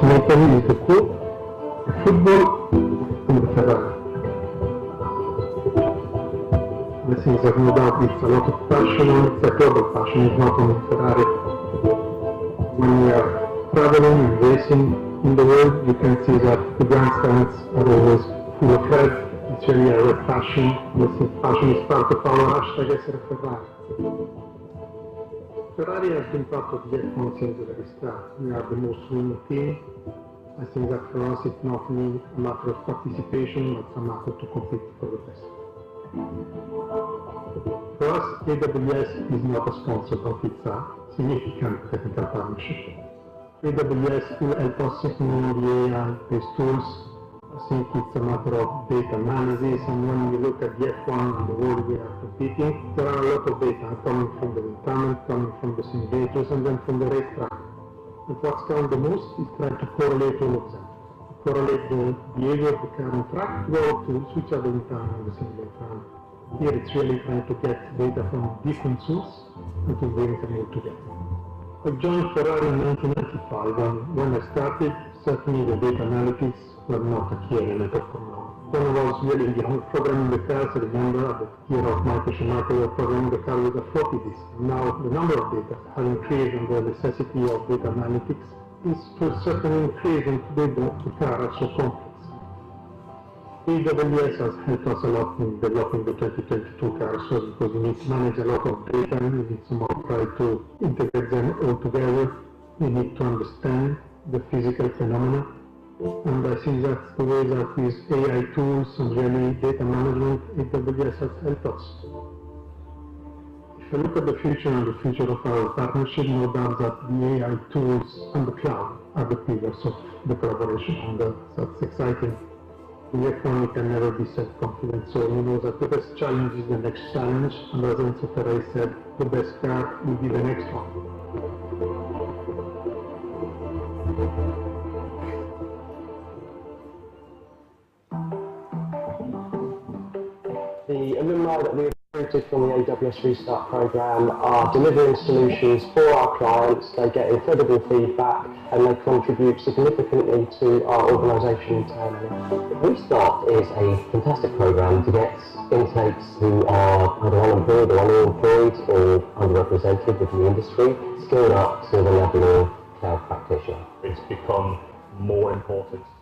maker is the quote, the football and the Ferrari. The things that no doubt it's a lot of passion, and it's a global passion, it's not only Ferrari. When we are traveling and racing in the world, you can see that the grandstands are always full of red. It's really a red passion. This passion is part of our hashtag essere Ferrari. Ferrari has been part of the F1 since the very start. We are the most winning team. I think that for us it's not only a matter of participation, but a matter to compete for the best. For us, AWS is not a sponsor, but it's a significant technical partnership. AWS will help us in the AI-based tools. I think it's a matter of data analysis, and when we look at the F1 and the world we are competing, there are a lot of data coming from the wind tunnel, coming from the simulators, and then from the racetrack. And what's counts the most is trying to correlate all of them. To correlate the behavior of the car on track to switch out the wind tunnel and the simulator. Here it's really trying to get data from different sources and to bring them all together. I joined Ferrari in 1995, and when I started, certainly the data analytics were not a key element of Formula 1. When I was really young programming the cars, I remember at the year of Michael Schumacher, we were programming the car with a floppy disk. Now the number of data has increased, and the necessity of data analytics is to a certain increase, and today the cars are so complex. AWS has helped us a lot in developing the 2022 car, so because you need to manage a lot of data, you need somehow try to integrate them all together, you need to understand the physical phenomena, and I think that's the way that with AI tools and really data management, AWS has helped us. If I look at the future and the future of our partnership, no doubt that the AI tools and the cloud are the pillars of the collaboration, and that's exciting. In F1 can never be self-confident, so you know that the best challenge is the next challenge, and as Enzo Ferrari said, the best car will be the next one. The alumni that we have recruited from the AWS Restart program are delivering solutions for our clients. They get incredible feedback and they contribute significantly to our organisation internally. Restart is a fantastic program to get intakes who are either unemployed or underemployed or underrepresented within the industry, skilled up to the level of cloud practitioner. It's become more important to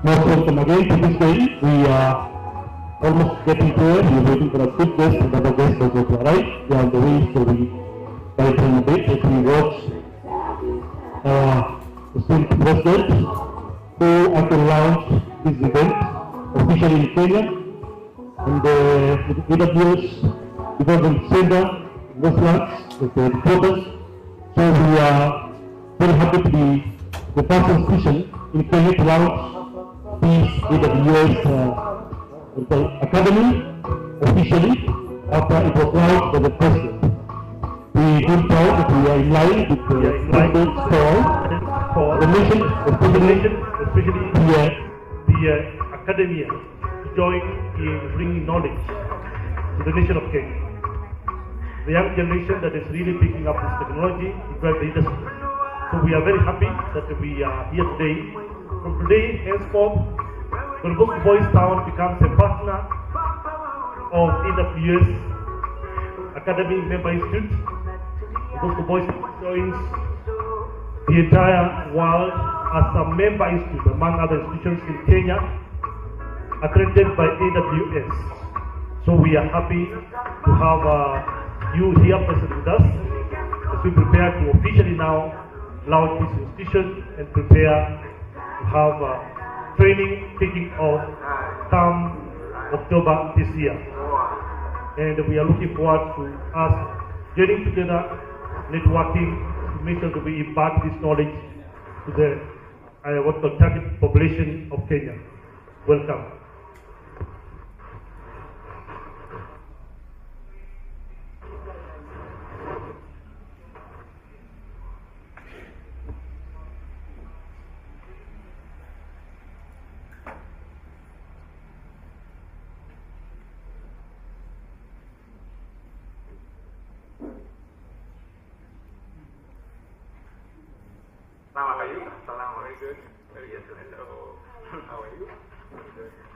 Most welcome again to this day. We are almost getting to it. We're waiting for a good guest, another guest also to arrive. We are on the way, so we by time a bit. Let me watch the student president who at the launch this event officially in Kenya, and with AWS Development Center, Westlands, with the headquarters. So we are very happy to be the first institution in Kenya to launch this AWS Academy officially after it was launched by the President. We feel proud that we are in line with the President's call, the mission, especially the academia, to join in bringing knowledge to the nation of Kenya. The young generation that is really picking up this technology to drive the industry. So we are very happy that we are here today. From today, henceforth, when Bosco Boys Town becomes a partner of AWS Academy Member Institute, Bosco Boys joins the entire world as a member institute among other institutions in Kenya, accredited by AWS. So we are happy to have you here present with us as we prepare to officially now launch this institution and prepare to have training kicking off come October this year. And we are looking forward to us getting together, networking, to make sure that we impart this knowledge to the target population of Kenya. Welcome.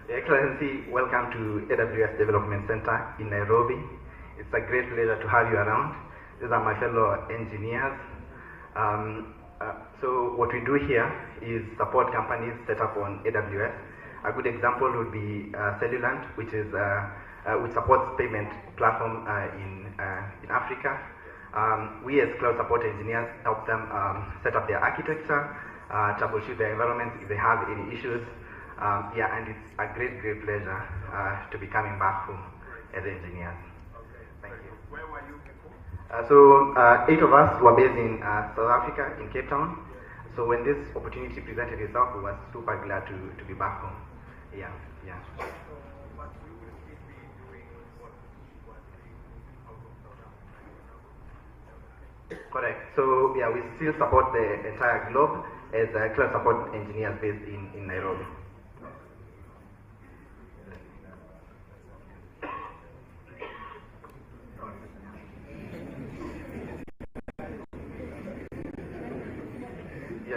Your Excellency, welcome to AWS Development Center in Nairobi. It's a great pleasure to have you around. These are my fellow engineers. So what we do here is support companies set up on AWS. A good example would be Cellulant, which supports payment platform in Africa. We as cloud support engineers help them set up their architecture, troubleshoot their environments if they have any issues. And it's a great pleasure to be coming back home as engineers. Thank you. Where were you before? 8 of us were based in South Africa, in Cape Town. So when this opportunity presented itself, we were super glad to be back home. Yeah. But we will still be doing what we out of South Africa. Correct. So we still support the entire globe as cloud support engineers based in Nairobi.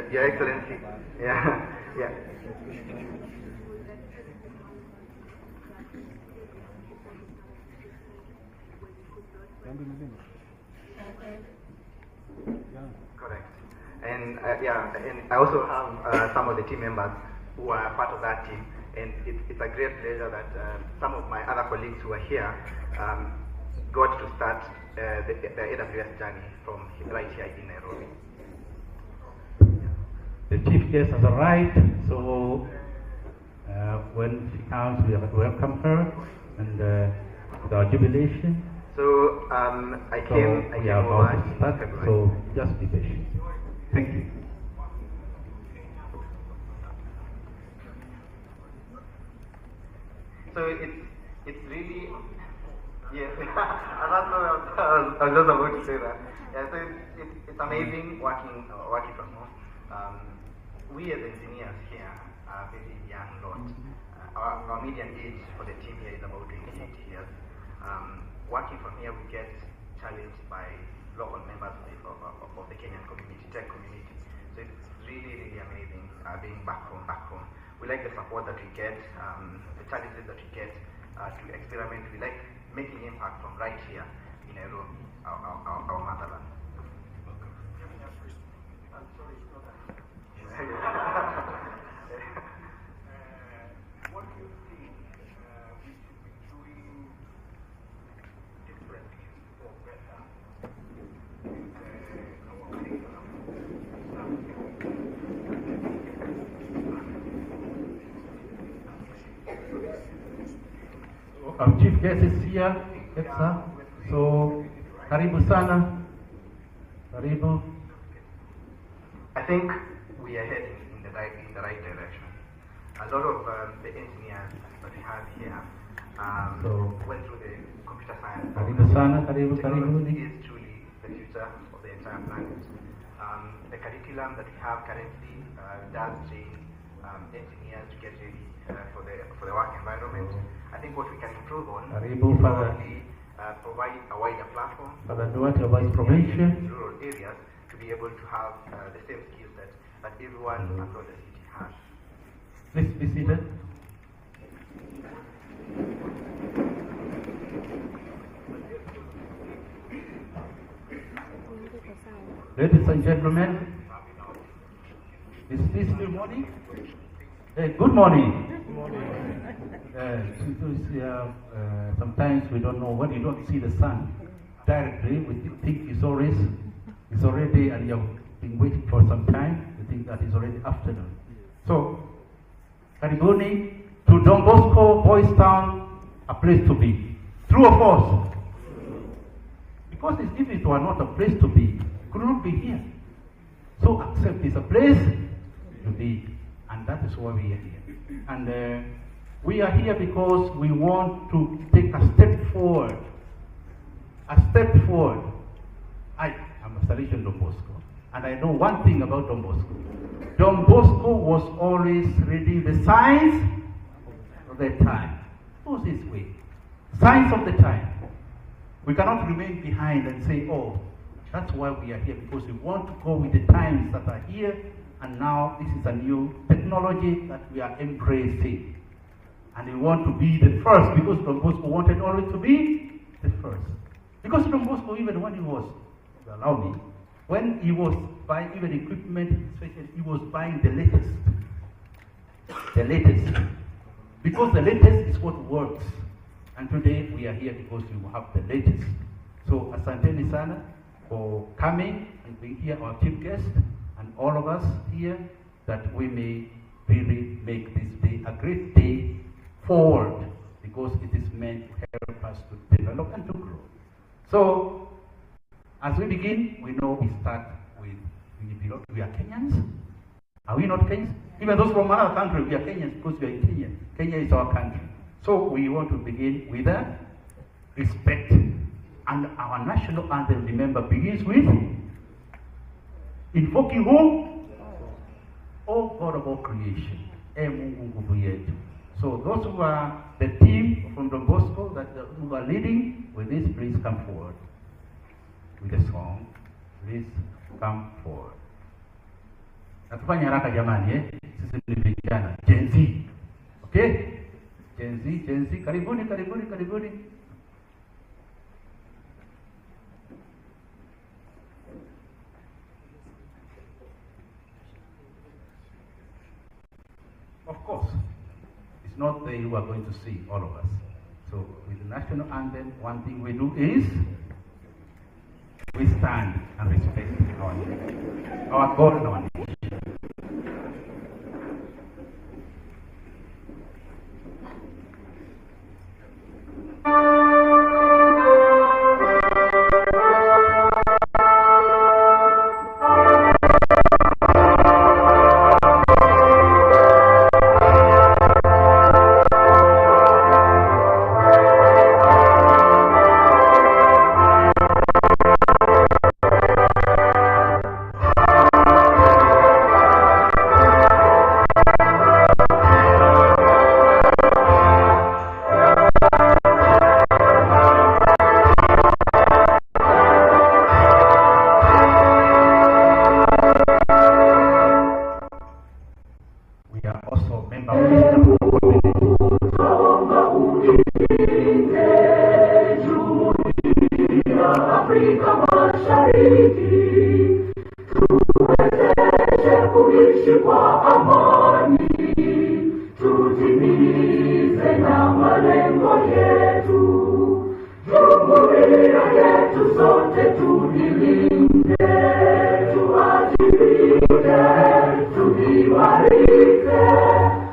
Your Excellency. Yeah. Correct. And and I also have some of the team members who are part of that team, and it's a great pleasure that some of my other colleagues who are here got to start the AWS journey from right here in Nairobi. The chief guest has arrived, so when she comes, we welcome her and with our jubilation. So I came about over to start, in so just be patient. Thank you. So it's really yes. I was just about to say that. Yeah, so it's amazing working from home. We as engineers here are very young lot. Our median age for the team here is about 28 years. Working from here, we get challenged by local members of the Kenyan community, tech community. So it's really amazing being back home. We like the support that we get, the challenges that we get to experiment. We like making impact from right here in Nairobi, our motherland. What do you think we should be doing differently or better with our curriculum? our chief guest is here. Yes, sir. So, karibu sana. Karibu. I think we are heading in the right direction. A lot of the engineers that we have here went through the computer science. Technology is truly the future of the entire planet. The curriculum that we have currently does train engineers to get ready for the work environment. I think what we can improve on is probably provide a wider platform for the information in rural areas to be able to have the same skill set that everyone across the city has. Please be seated. Ladies and gentlemen, is this good morning? Good morning. Good morning. Sometimes we don't know when you don't see the sun directly. We think it's already, and you've been waiting for some time. We think that it's already afternoon. So, karibuni to Don Bosco, Boys Town, a place to be. True or false? Because if it were not a place to be, could not be here. So accept it's a place to be, and that is why we are here. And we are here because we want to take a step forward. A step forward. I am a Salesian Don Bosco, and I know one thing about Don Bosco. Don Bosco was always reading the signs of the time. It was his way. Signs of the time. We cannot remain behind and say, oh, that's why we are here, because we want to go with the times that are here, and now this is a new technology that we are embracing. And we want to be the first, because Don Bosco wanted always to be the first. Because Don Bosco, even when he was, allow me, when he was buying even equipment, especially, he was buying the latest. The latest. Because the latest is what works. And today we are here because we have the latest. So asanteni sana for coming and being here, our chief guest, and all of us here, that we may really make this day a great day forward, because it is meant to help us to develop and to grow. So, as we begin, we know we start with, we are Kenyans. Are we not Kenyans? Even those from another country, we are Kenyans because we are in Kenya. Kenya is our country. So we want to begin with respect. And our national anthem, remember, begins with invoking who? Oh God of all creation. So those who are the team from Don Bosco who are leading with this, please come forward with the song. Please come forward. Natufanya haraka jamani, sisi ni vijana Gen Z. Okay? Gen Z, karibuni. Of course, it's not they who are going to sing, all of us. So with the national anthem, one thing we do is we stand and respect our God and our nation.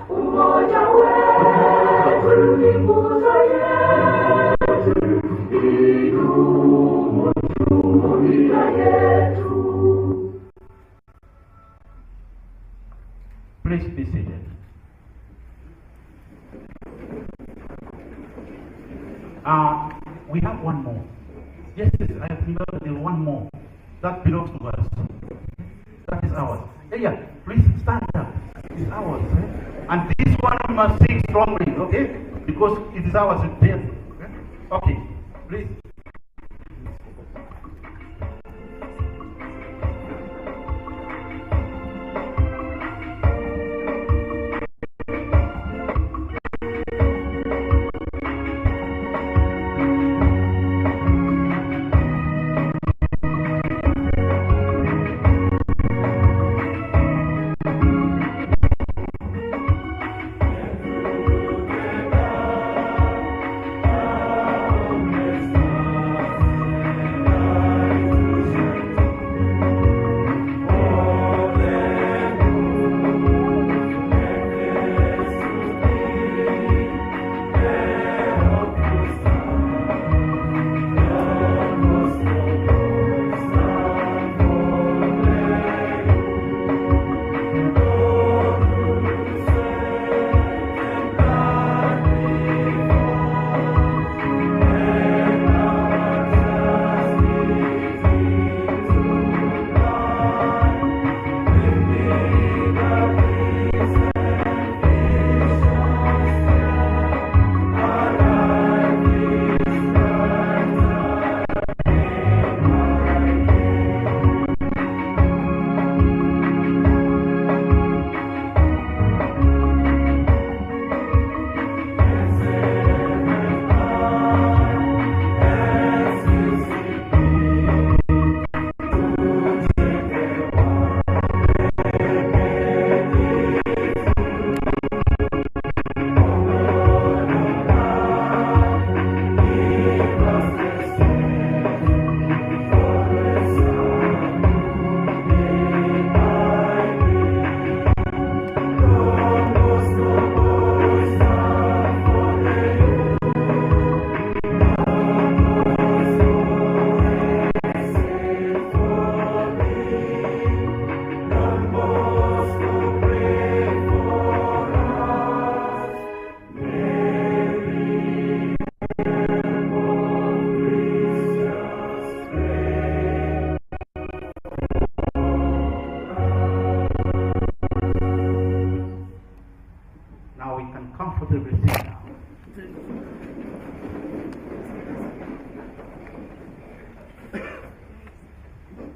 Umoja wetu ni nguzo yetu. We have one more. Yes, I remember there's one more. That belongs to us. That is ours. Yeah, please stand up. It's ours. And this one we must sing strongly, okay? Because it is ours. Okay, please.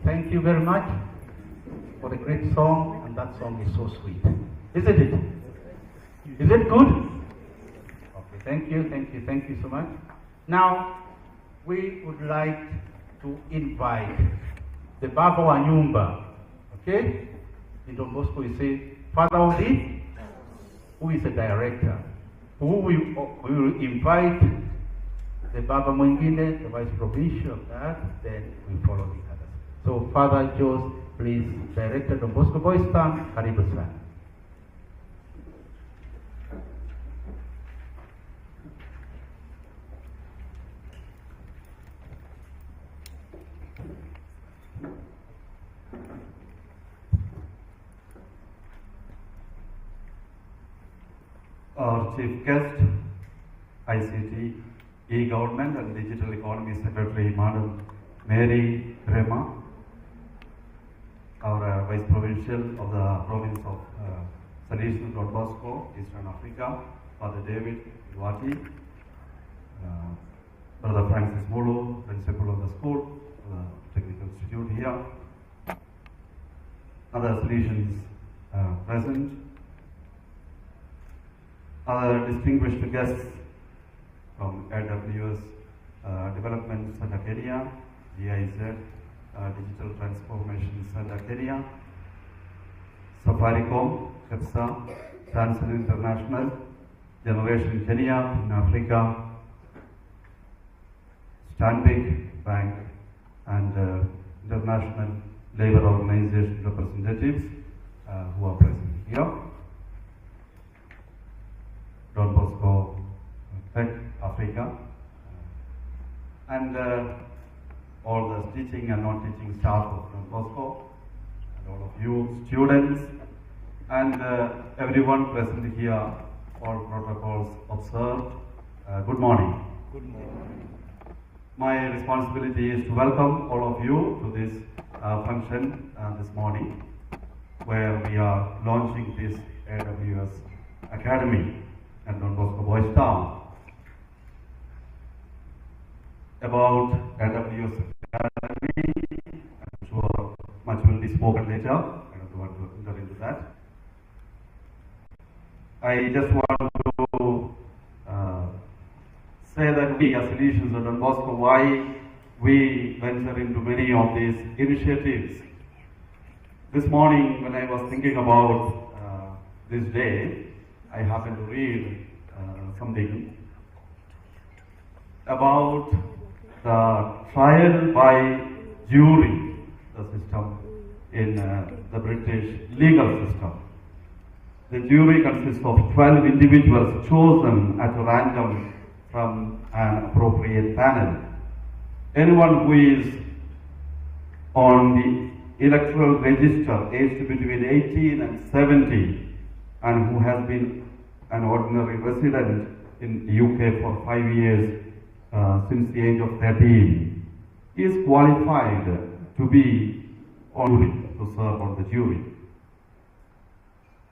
Thank you very much for the great song, and that song is so sweet. Isn't it? Is it good? Okay, thank you so much. Now, we would like to invite the Baba wa Nyumba, okay? In Don Bosco, we say, Father Odi, who is the director, who we will invite the Baba Mwingine, the Vice Provincial of that, then we follow the others. So, Father Jose, please, Director Don Bosco Boys Town, Karibu sana. Our Chief Guest, ICT, E-Government and Digital Economy Secretary, Madam Mary Rema, our Vice Provincial of the Province of Salesian Don Bosco, Eastern Africa, Father David Duati, Brother Francis Mulu, Principal of the school, Technical Institute here, other Salesians present, other distinguished guests from AWS Development Center Kenya, GIZ, Digital Transformation Center Kenya, Safaricom, CEPSA, Chanson International, Generation Kenya in Africa, Stanbic Bank, and International Labour Organization representatives who are present here. Don Bosco Tech Africa, and all the teaching and non-teaching staff of Don Bosco, and all of you students, and everyone present here, all protocols observed. Good morning. Good morning. My responsibility is to welcome all of you to this function this morning, where we are launching this AWS Academy at Don Bosco Boys Town. About AWS Academy, I'm sure much will be spoken later. I don't want to enter into that. I just want to say that we as Solutions at Don Bosco, why we venture into many of these initiatives. This morning when I was thinking about this day, I happened to read something about the trial by jury, the system in the British legal system. The jury consists of 12 individuals chosen at random from an appropriate panel. Anyone who is on the electoral register aged between 18 and 70 and who has been an ordinary resident in the UK for 5 years since the age of 13 is qualified to be on jury, to serve on the jury.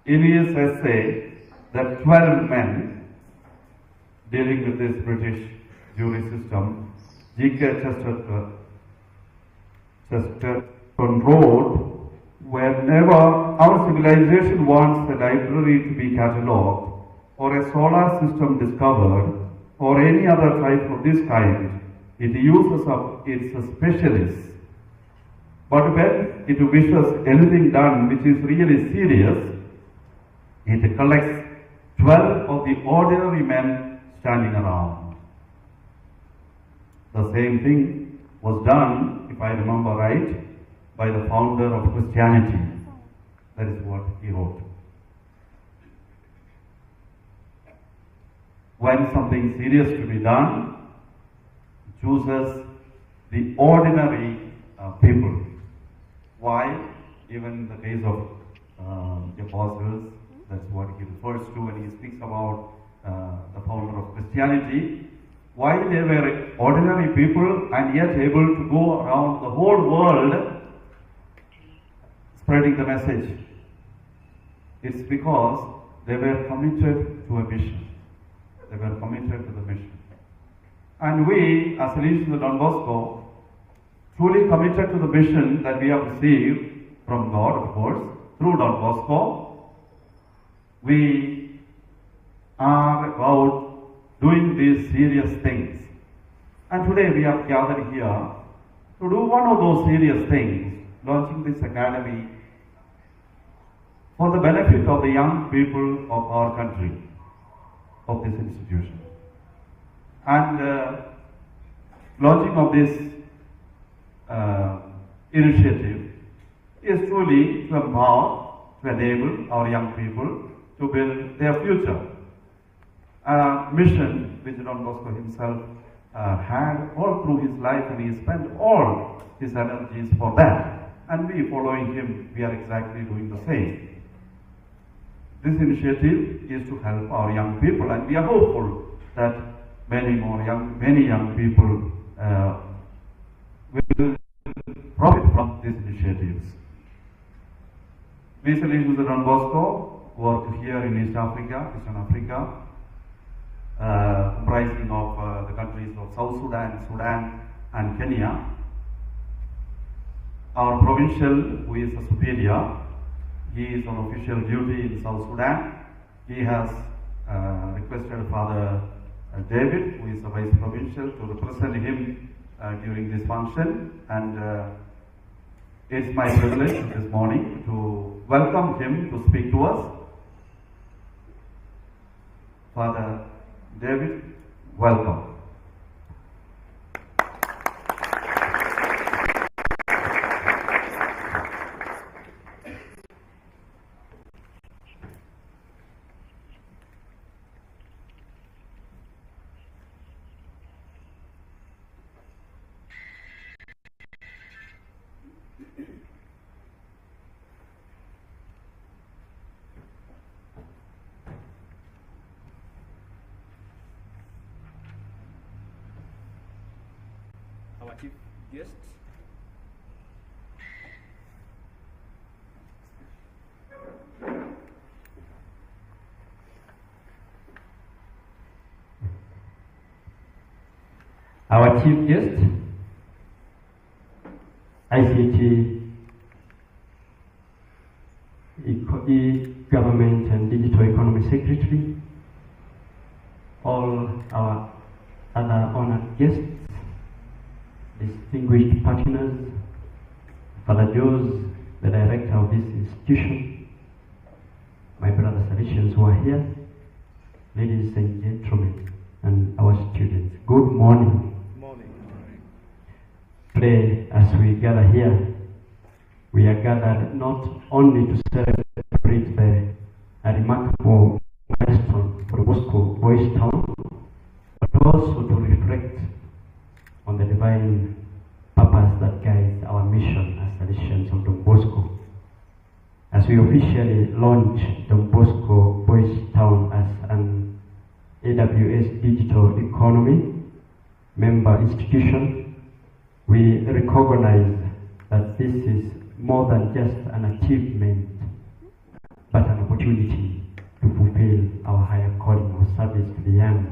In his essay, the 12 men dealing with this British jury system, G.K. Chesterton wrote, whenever our civilization wants a library to be catalogued, or a solar system discovered, or any other type of this kind, it uses up its specialists. But when it wishes anything done which is really serious, it collects 12 of the ordinary men standing around. The same thing was done, if I remember right, by the founder of Christianity. That is what he wrote. When something serious to be done, it chooses the ordinary people. Why? Even in the case of the apostles, that's what he refers to when he speaks about the founder of Christianity. Why they were ordinary people and yet able to go around the whole world spreading the message. It's because they were committed to a mission. They were committed to the mission. And we, as Solutions at Don Bosco, truly committed to the mission that we have received from God, of course, through Don Bosco. We are about doing these serious things. And today we are gathered here to do one of those serious things, launching this academy for the benefit of the young people of our country, of this institution. And launching of this initiative is truly to empower, to enable our young people to build their future. A mission which Don Bosco himself had all through his life, and he spent all his energies for that. And we, following him, we are exactly doing the same. This initiative is to help our young people, and we are hopeful that many young people will profit from these initiatives. We, Solutions at Don Bosco, work here in East Africa, Eastern Africa, comprising of the countries of South Sudan, Sudan, and Kenya. Our provincial, who is a superior, he is on official duty in South Sudan. He has requested Father David, who is the Vice Provincial, to represent him during this function. And it's my privilege this morning to welcome him to speak to us. Father David, welcome. chief guests. Our chief guest, ICT, E-Government and Digital Economy Secretary, all our other honored guests, distinguished partners, Father Joes, the director of this institution, my brothers and sisters who are here, ladies and gentlemen, and our students, good morning. Today, as we gather here, we are gathered not only to celebrate the remarkable milestone for Bosco Boys Town, but also to reflect on the divine purpose that guides our mission as Salesians of Don Bosco. As we officially launch Don Bosco Boys Town as an AWS Digital Economy member institution, we recognize that this is more than just an achievement, but an opportunity to fulfill our higher calling of service to the young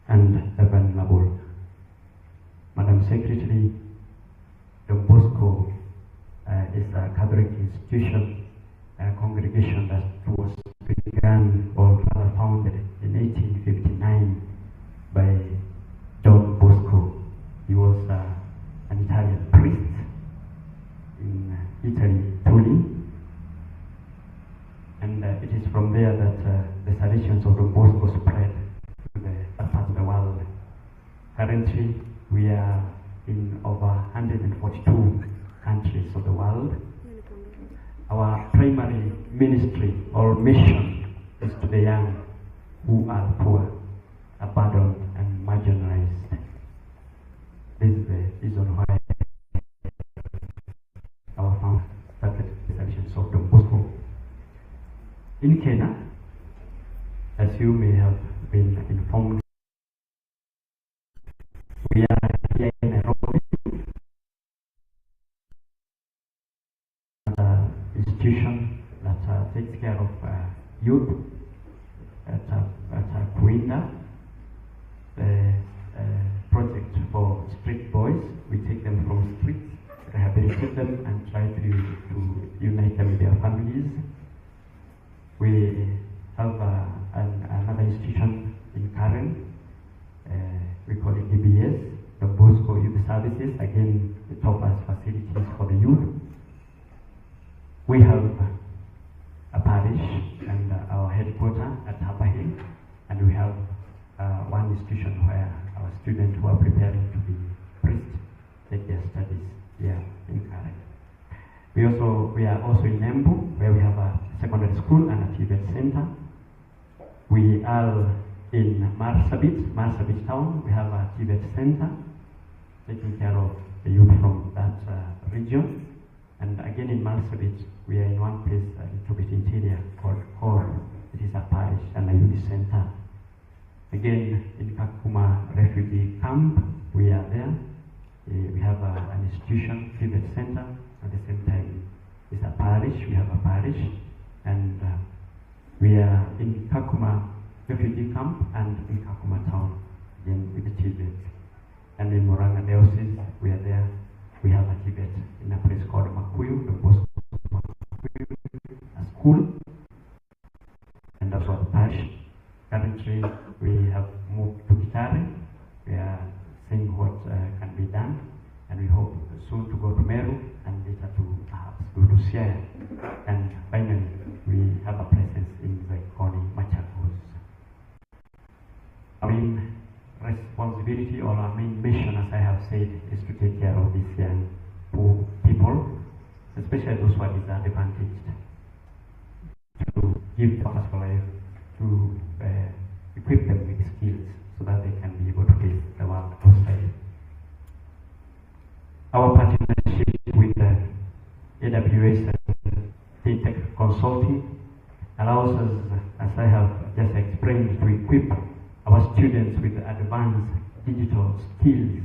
and the vulnerable. Madam Secretary, Don Bosco is a Catholic institution, a congregation that was begun or rather founded in 1859 by John Bosco. He was an Italian priest in Italy, Turin, and it is from there that the Salesians of Don Bosco spread to the other parts of the world. Currently, we are in over 142 countries of the world. Our primary ministry or mission is to the young who are poor, abandoned, and marginalized. This is the reason why our founder started the Salesians of Don Bosco. In Kenya, as you may have been informed, we are here in Nairobi, an institution that takes care of youth at Kuinda, the project for street boys. We take them from streets, rehabilitate them, and try to unite them with their families. We have another institution in Karen. We call it DBS, the Bosco Youth Services. Again, it offers facilities for the youth. We have a parish and our headquarters at Harbour Hill, and we have one institution where our students who are preparing to be priests take their studies here in Karen. We are also in Embu, where we have a secondary school and a TVET center. We are in Marsabit town. We have a TVET center taking care of the youth from that region. And again in Marsabit, we are in one place a little bit interior called Hor. It is a parish and a youth center. Again in Kakuma refugee camp, we are there. We have an institution, TVET center. At the same time, it's a parish. We have a parish, and we are in Kakuma refugee camp and in Kakuma town, again with the TVET. And in Moranga diocese, we are there. We have a TVET in a place called Makuyu, the Bosco Makuyu, a school, and also a parish. Currently, we have moved to Kitare. We are seeing what can be done, and we hope soon to go to Meru and later to perhaps go to Siaya. And finally, we have a presence in Zaikoni, Machakos. Our main responsibility or our main mission, as I have said, is to take care of these young poor people, especially those who are disadvantaged, to give them purpose for life, to equip them with skills so that they can be able to face the world outside. Our partnership with AWS and Tech Consulting allows us, as I have just explained, to equip our students with advanced digital skills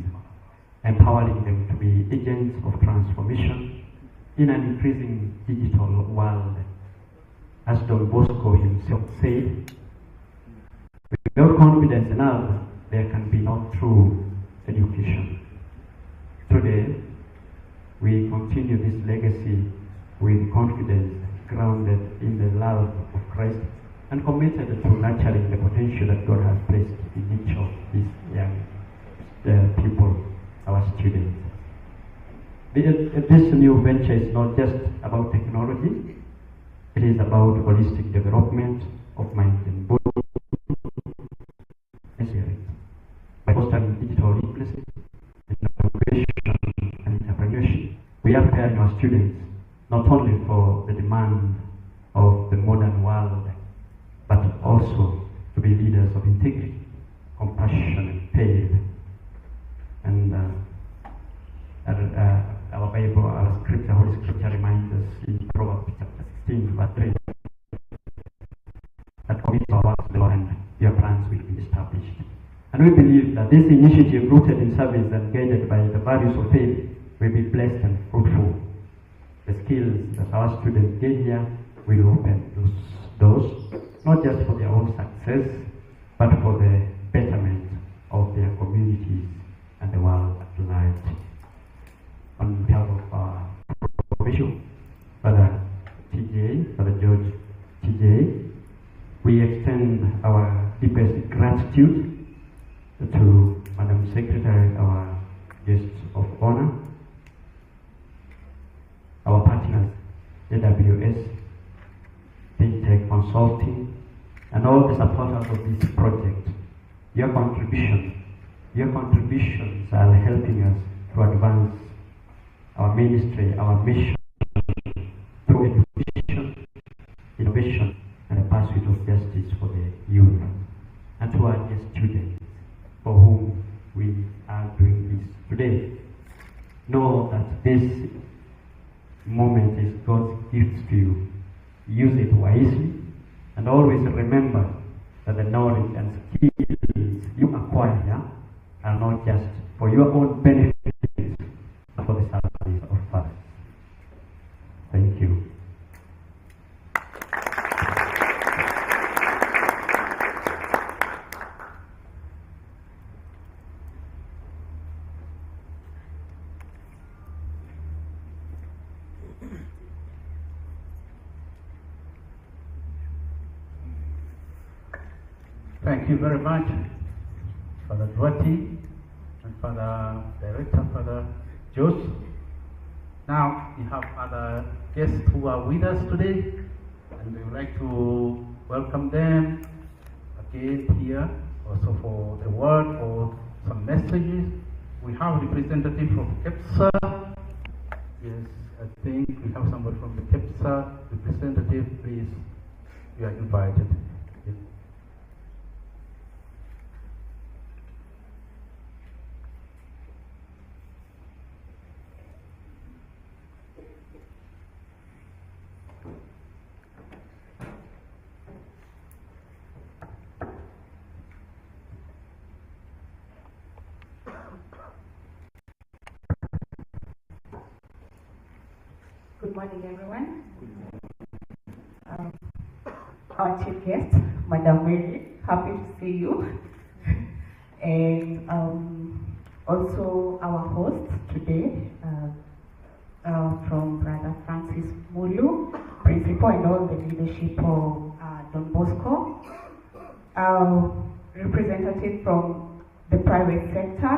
empowering them to be agents of transformation in an increasing digital world. As Don Bosco himself said, without confidence in others, there can be no true education. Today, we continue this legacy with confidence grounded in the love of Christ and committed to nurturing the potential that God has placed in each of these young people, our students. This new venture is not just about technology, it is about holistic development of mind and body. By fostering digital literacy, innovation, and entrepreneurship, we are preparing our students not only for the demand of the modern world, but also to be leaders of integrity, compassion, and faith. And our Bible, our scripture, Holy Scripture reminds us in Proverbs chapter 16, verse 3, that commit our works to the Lord and your plans will be established. And we believe that this initiative, rooted in service and guided by the values of faith, will be blessed and fruitful. The skills that our students gain here will open those doors, not just for their own success, but for the betterment of their communities and the world at large. On behalf of our Bishop, Father George TJ, we extend our deepest gratitude to Madam Secretary, our guests of honor, our partners, AWS, FinTech Consulting, and all the supporters of this project. Your contributions are helping us to advance our ministry, our mission through education, innovation, and the pursuit of justice for the youth, and to our dear students for whom we are doing this today. Know that this moment is God's gift to you. Use it wisely, and always remember that the knowledge and skills you acquire are not just for your own benefit, but for the service of others. Thank you. Thank you very much, Father Duarte and Father Director, Father Jose. Now we have other guests who are with us today, and we would like to welcome them again here, also for the word or some messages. We have a representative from KEPSA. Yes, I think we have somebody from the KEPSA representative. Please, you are invited. Yes. Good morning, everyone. Our chief guest, Madam Mary, happy to see you. And also our host today, from Brother Francis Mulu, Principal and all the leadership of Don Bosco. Representative from the private sector,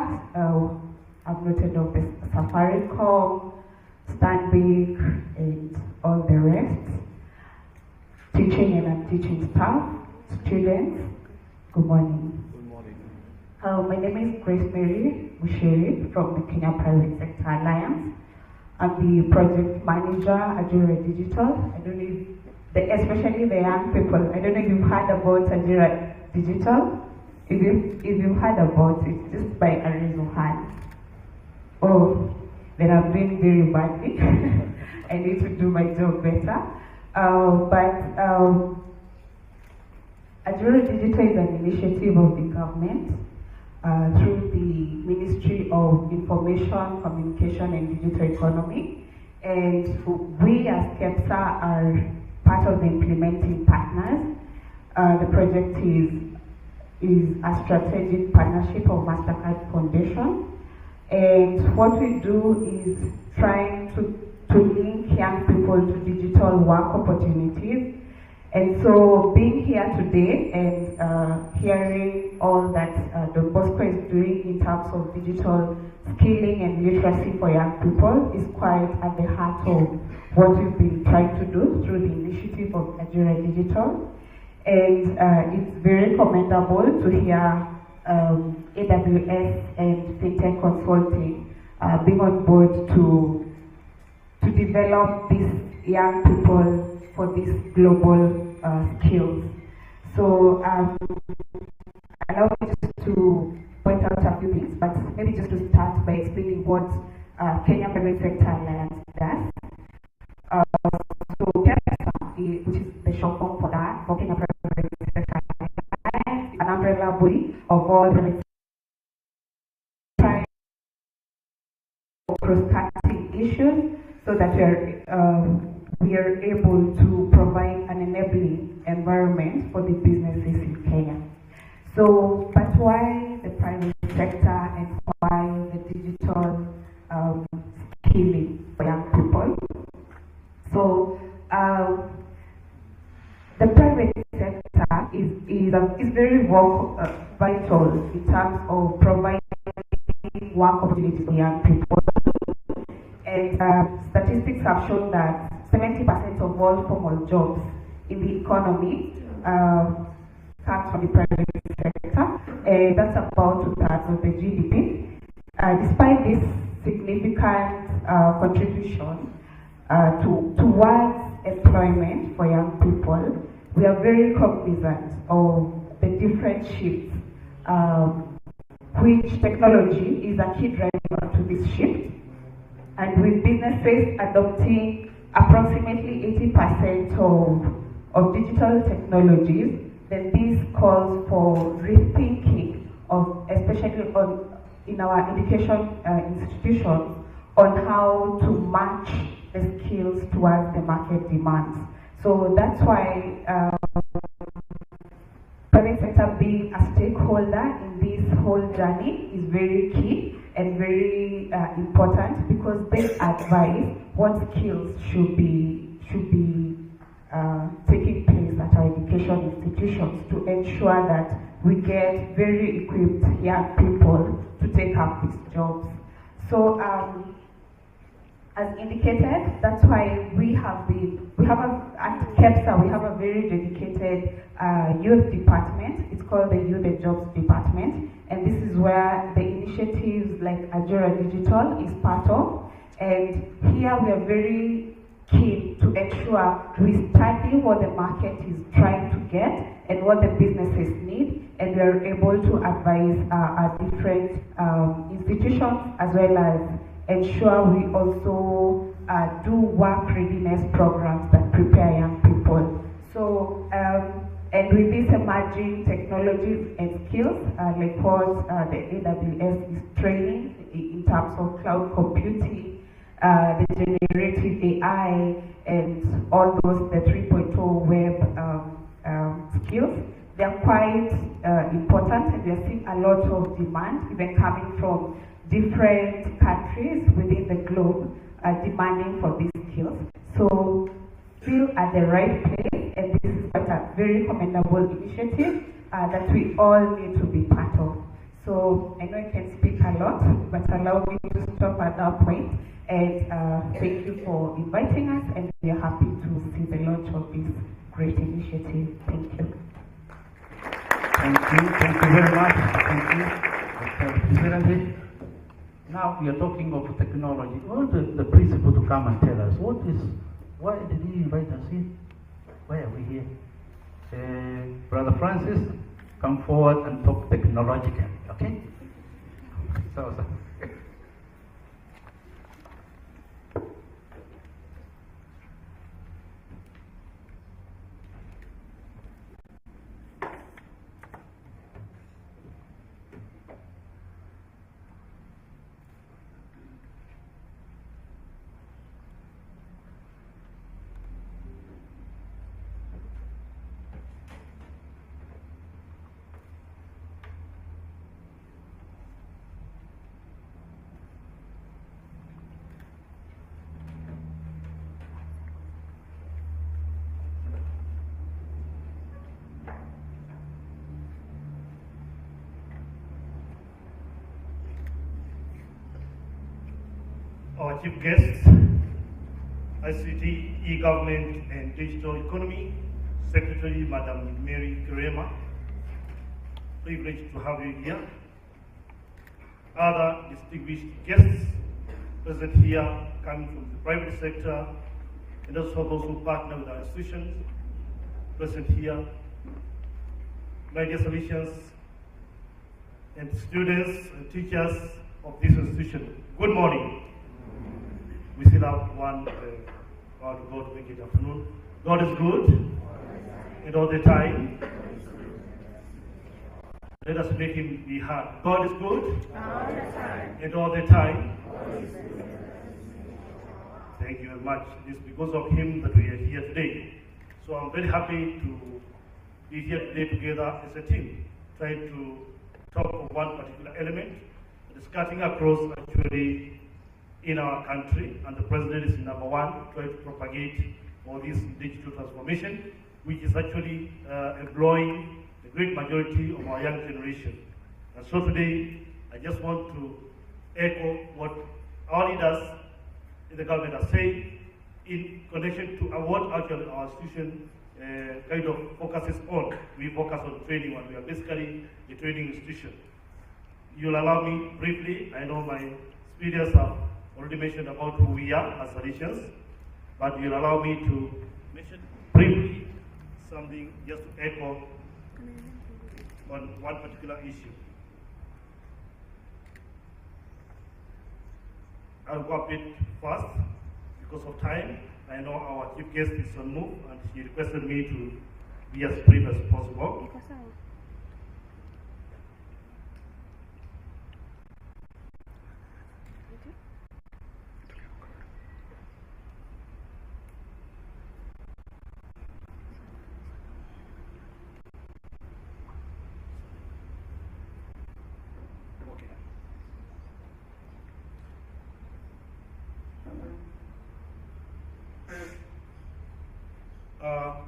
I've noted of the Safaricom, Stanbic, and all the rest, teaching and non-teaching staff, students, good morning. Good morning. My name is Grace Mary Mushiri from the Kenya Private Sector Alliance. I'm the project manager at Ajira Digital. I don't know if, especially the young people, I don't know if you've heard about Ajira Digital. If you've heard about it, just by a raise of hand. Oh, then I'm doing very badly. I need to do my job better. Ajira Digital is an initiative of the government through the Ministry of Information, Communication and Digital Economy. And we as KEPSA are part of the implementing partners. The project is a strategic partnership of MasterCard Foundation. And what we do is trying to link young people to digital work opportunities. And so being here today and hearing all that the Bosco is doing in terms of digital skilling and literacy for young people is quite at the heart of what we've been trying to do through the initiative of Nigeria Digital. And it's very commendable to hear AWS and FinTech Consulting being on board to develop these young people for these global skills. So allow me just to point out a few things, but maybe just to start by explaining what Kenya Private Sector Alliance does. So KEPSA, which is the short form for that, for Kenya Private Sector Alliance, an umbrella body of all private cross-cutting issues so that we are able to provide an enabling environment for the businesses in Kenya. So, but why the private sector and why the digital skilling for young people? So, the private sector is very vital in terms of providing work opportunities for young people. And statistics have shown that 70% of all formal jobs in the economy comes from the private sector, and that's about 2/3 of the GDP. Despite this significant contribution towards employment for young people, we are very cognizant of the different shifts, which technology is a key driver to this shift. And with businesses adopting approximately 80% of digital technologies, then this calls for rethinking of, especially in our education institutions, on how to match the skills towards the market demands. So that's why private sector being a stakeholder in this whole journey is very key and very important, because they advise what skills should be taking place at our education institutions to ensure that we get very equipped young people to take up these jobs. So as indicated, that's why at KEPSA we have a very dedicated youth department. It's called the Youth and Jobs Department, and this is where the initiatives like Nigeria Digital is part of. And here we are very keen to ensure we study what the market is trying to get and what the businesses need, and we are able to advise our different institutions, as well as ensure we also do work readiness programs that prepare young people. So, and with these emerging technologies and skills, like what the AWS is training in terms of cloud computing, the generative AI, and all those, the 3.0 web skills, they are quite important, and we are seeing a lot of demand, even coming from different countries within the globe, demanding for these skills. So, still at the right place, and this is a very commendable initiative that we all need to be part of. So, I know I can speak a lot, but allow me to stop at that point. And thank you for inviting us, and we are happy to see the launch of this great initiative. Thank you. Thank you very much. Thank you, Dr. President. Now we are talking of technology. We want the principal to come and tell us why did he invite us here? Why are we here? Brother Francis, come forward and talk technologically, okay? So. our chief guests, ICT, e-government and digital economy, Secretary Madam Mary Kirema, privileged to have you here. Other distinguished guests present here coming from the private sector, and also those who partner with our institutions present here. My dear solutions and students and teachers of this institution, good morning. We still have one hour to go to make it afternoon. God is good, and all the time. Let us make him be heard. God is good, and all the time. Thank you very much. It is because of him that we are here today. So I'm very happy to be here today together as a team, trying to talk of one particular element that is cutting across actually in our country, and the president is number one, trying to propagate all this digital transformation, which is actually employing the great majority of our young generation. And so today, I just want to echo what our leaders in the government are saying in connection to what actually our institution kind of focuses on. We focus on training, and we are basically a training institution. You'll allow me briefly, I know my speakers have already mentioned about who we are as Salesians, but you'll allow me to mention briefly something just to echo on one particular issue. I'll go a bit fast because of time. I know our chief guest is on move, and he requested me to be as brief as possible.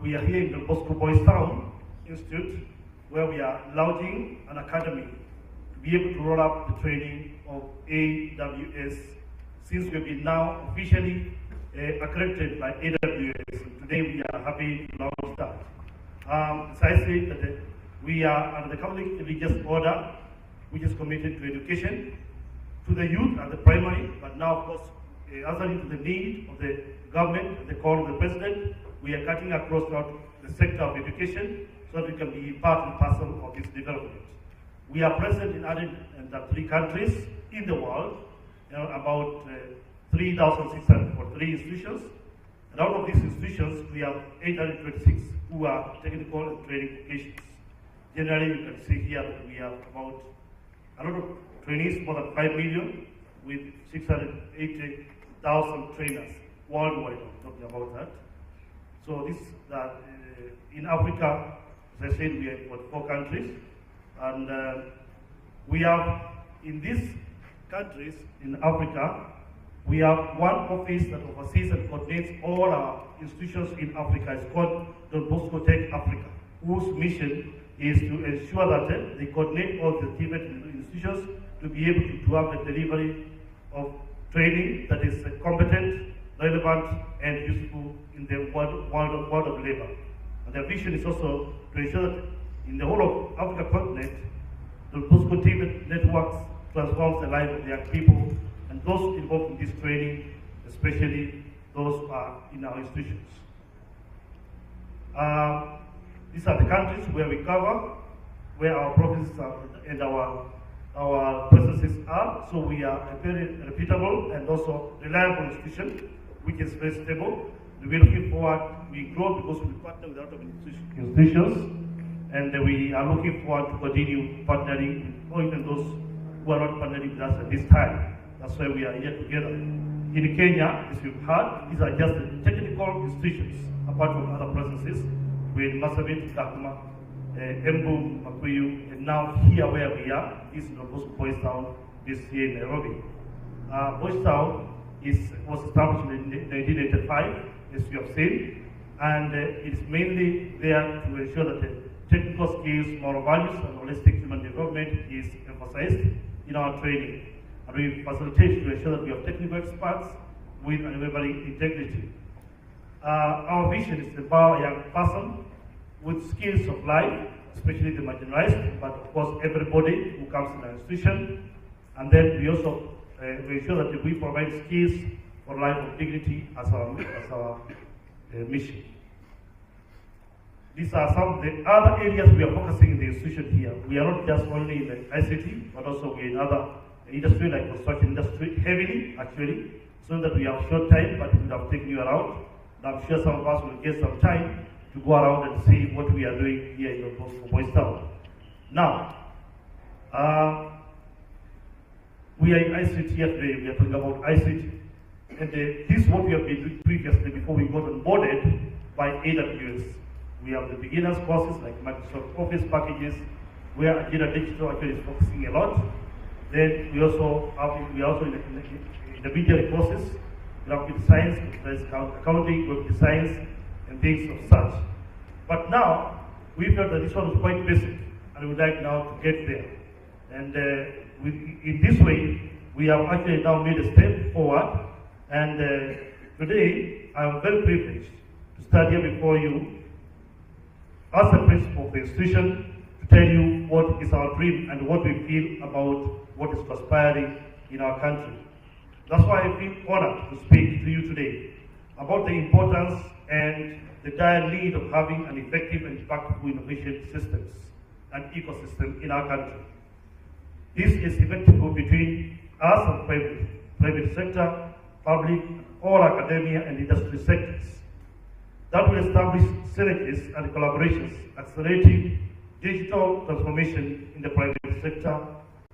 We are here in the Bosco Boys Town Institute, where we are launching an academy to be able to roll up the training of AWS, since we've been now officially accredited by AWS. Today we are happy to launch that. As I say, that we are under the Catholic religious order, which is committed to education, to the youth at the primary, but now of course, answering to the need of the government and the call of the president, we are cutting across the sector of education so that we can be part and parcel of this development. We are present in 103 countries in the world, about 3,643 institutions. And out of these institutions, we have 826 who are technical and training vocations. Generally, you can see here that we have about a lot of trainees, more than 5 million, with 680,000 trainers worldwide. I'm talking about that. So this in Africa, as I said, we have got 4 countries, and we have in these countries in Africa, we have one office that oversees and coordinates all our institutions in Africa. It's called the Bosco Tech Africa, whose mission is to ensure that they coordinate all the different institutions to be able to have the delivery of training that is competent, relevant, and useful in the world of labor. And their vision is also to ensure that in the whole of Africa continent, the Bosco team networks transforms the life of their people and those involved in this training, especially those who are in our institutions. These are the countries where we cover, where our provinces are and our presences are. So we are a very reputable and also reliable institution, which is very stable. We're looking forward, we grow because we partner with a lot of institutions, and we are looking forward to continue partnering with even those who are not partnering with us at this time. That's why we are here together. In Kenya, as you've heard, these are just the technical institutions, apart from other presences, with Marsabit, Kakuma, Embu, Makuyu, and now here where we are, is the Bosco Boys Town, this here in Nairobi. Boys Town was established in 1985, as you have seen, and it's mainly there to ensure that the technical skills, moral values, and holistic human development is emphasized in our training. and we facilitate to ensure that we have technical experts with unwavering integrity. Our vision is to empower a young person with skills of life, especially the marginalized, but of course everybody who comes in an institution. And then we also we ensure that we provide skills for life of dignity as our mission. These are some of the other areas we are focusing in the institution here. We are not just only in the ICT, but also we are in other industry like construction industry, heavily actually, so that we have short time, but we have taken you around. And I'm sure some of us will get some time to go around and see what we are doing here in the Bosco Boys Town. Now, we are in ICT here today. We are talking about ICT. And this is what we have been doing previously before we got onboarded by AWS. We have the beginners courses like Microsoft Office packages, where Agenda Digital actually is focusing a lot. Then we also in the media courses, graphic design, accounting, web designs, and things of such. But now, we felt that this one was quite basic, and we would like now to get there. And in this way, we have actually now made a step forward. And today, I am very privileged to stand here before you as a principal of the institution to tell you what is our dream and what we feel about what is conspiring in our country. That's why I feel honored to speak to you today about the importance and the dire need of having an effective and impactful innovation systems and ecosystem in our country. This is effective between us and private sector, public, all academia and industry sectors. That will establish synergies and collaborations, accelerating digital transformation in the private sector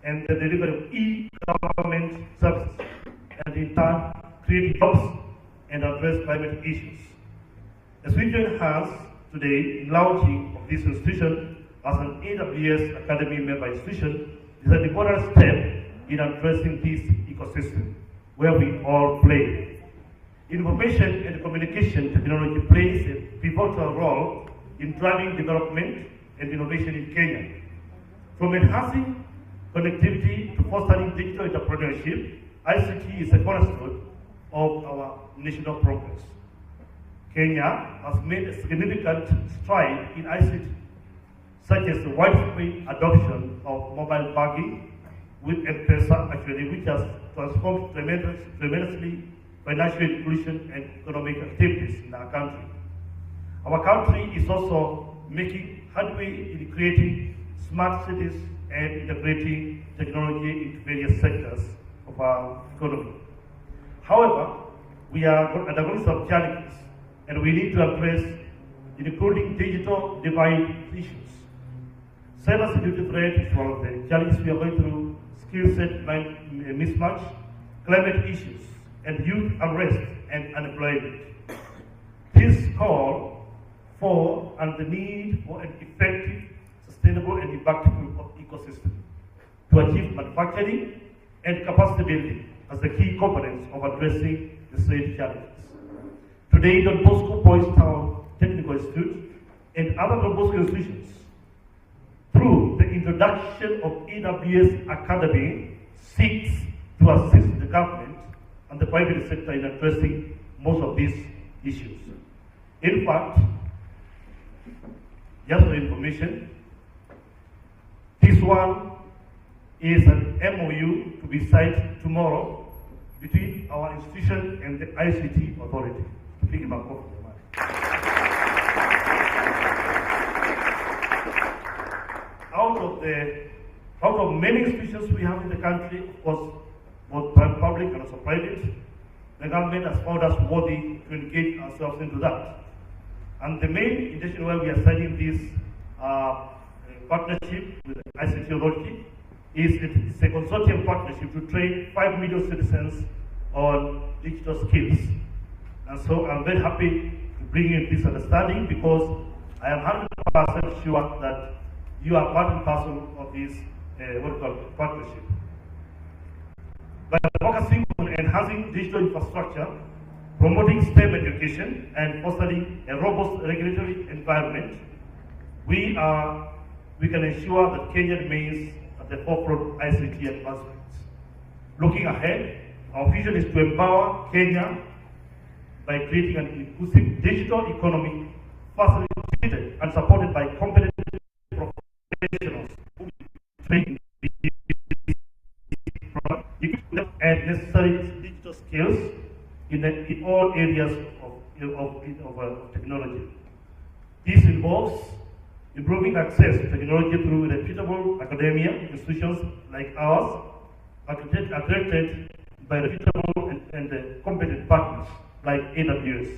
and the delivery of e-government services, and in turn, create jobs and address climate issues. As we join hands today in launching of this institution as an AWS Academy member institution, is an important step in addressing this ecosystem where we all play. Information and communication technology plays a pivotal role in driving development and innovation in Kenya. From enhancing connectivity to fostering digital entrepreneurship, ICT is a cornerstone of our national progress. Kenya has made a significant stride in ICT, such as the widespread adoption of mobile banking with M-Pesa actually, which has transformed tremendously financial inclusion and economic activities in our country. Our country is also making headway in creating smart cities and integrating technology into various sectors of our economy. However, we are undergoing some challenges, and we need to address including digital divide issues. Cybersecurity threat is one of the challenges we are going through, skill set mismatch, climate issues, and youth unrest and unemployment. This call for and the need for an effective, sustainable, and impactful ecosystem to achieve manufacturing and capacity building as the key components of addressing the said challenges. Today, Don Bosco Boys Town Technical Institute and other Don Bosco institutions, through the introduction of AWS Academy, seeks to assist the government and the private sector in addressing most of these issues. In fact, just for information, this one is an MOU to be signed tomorrow between our institution and the ICT authority. Out of many institutions we have in the country, of course, both public and also private, the government has found us worthy to engage ourselves into that. And the main intention why we are signing this partnership with the ICT authority is it's a consortium partnership to train 5 million citizens on digital skills. And so I'm very happy to bring in this understanding because I am 100% sure that you are part and parcel of this partnership. By focusing on enhancing digital infrastructure, promoting STEM education, and fostering a robust regulatory environment, we can ensure that Kenya remains at the forefront of ICT advancements. Looking ahead, our vision is to empower Kenya by creating an inclusive digital economy facilitated and supported by competent professionals who will train and necessary digital skills in all areas of technology. This involves improving access to technology through reputable academia institutions like ours, accredited by reputable and competent partners like AWS.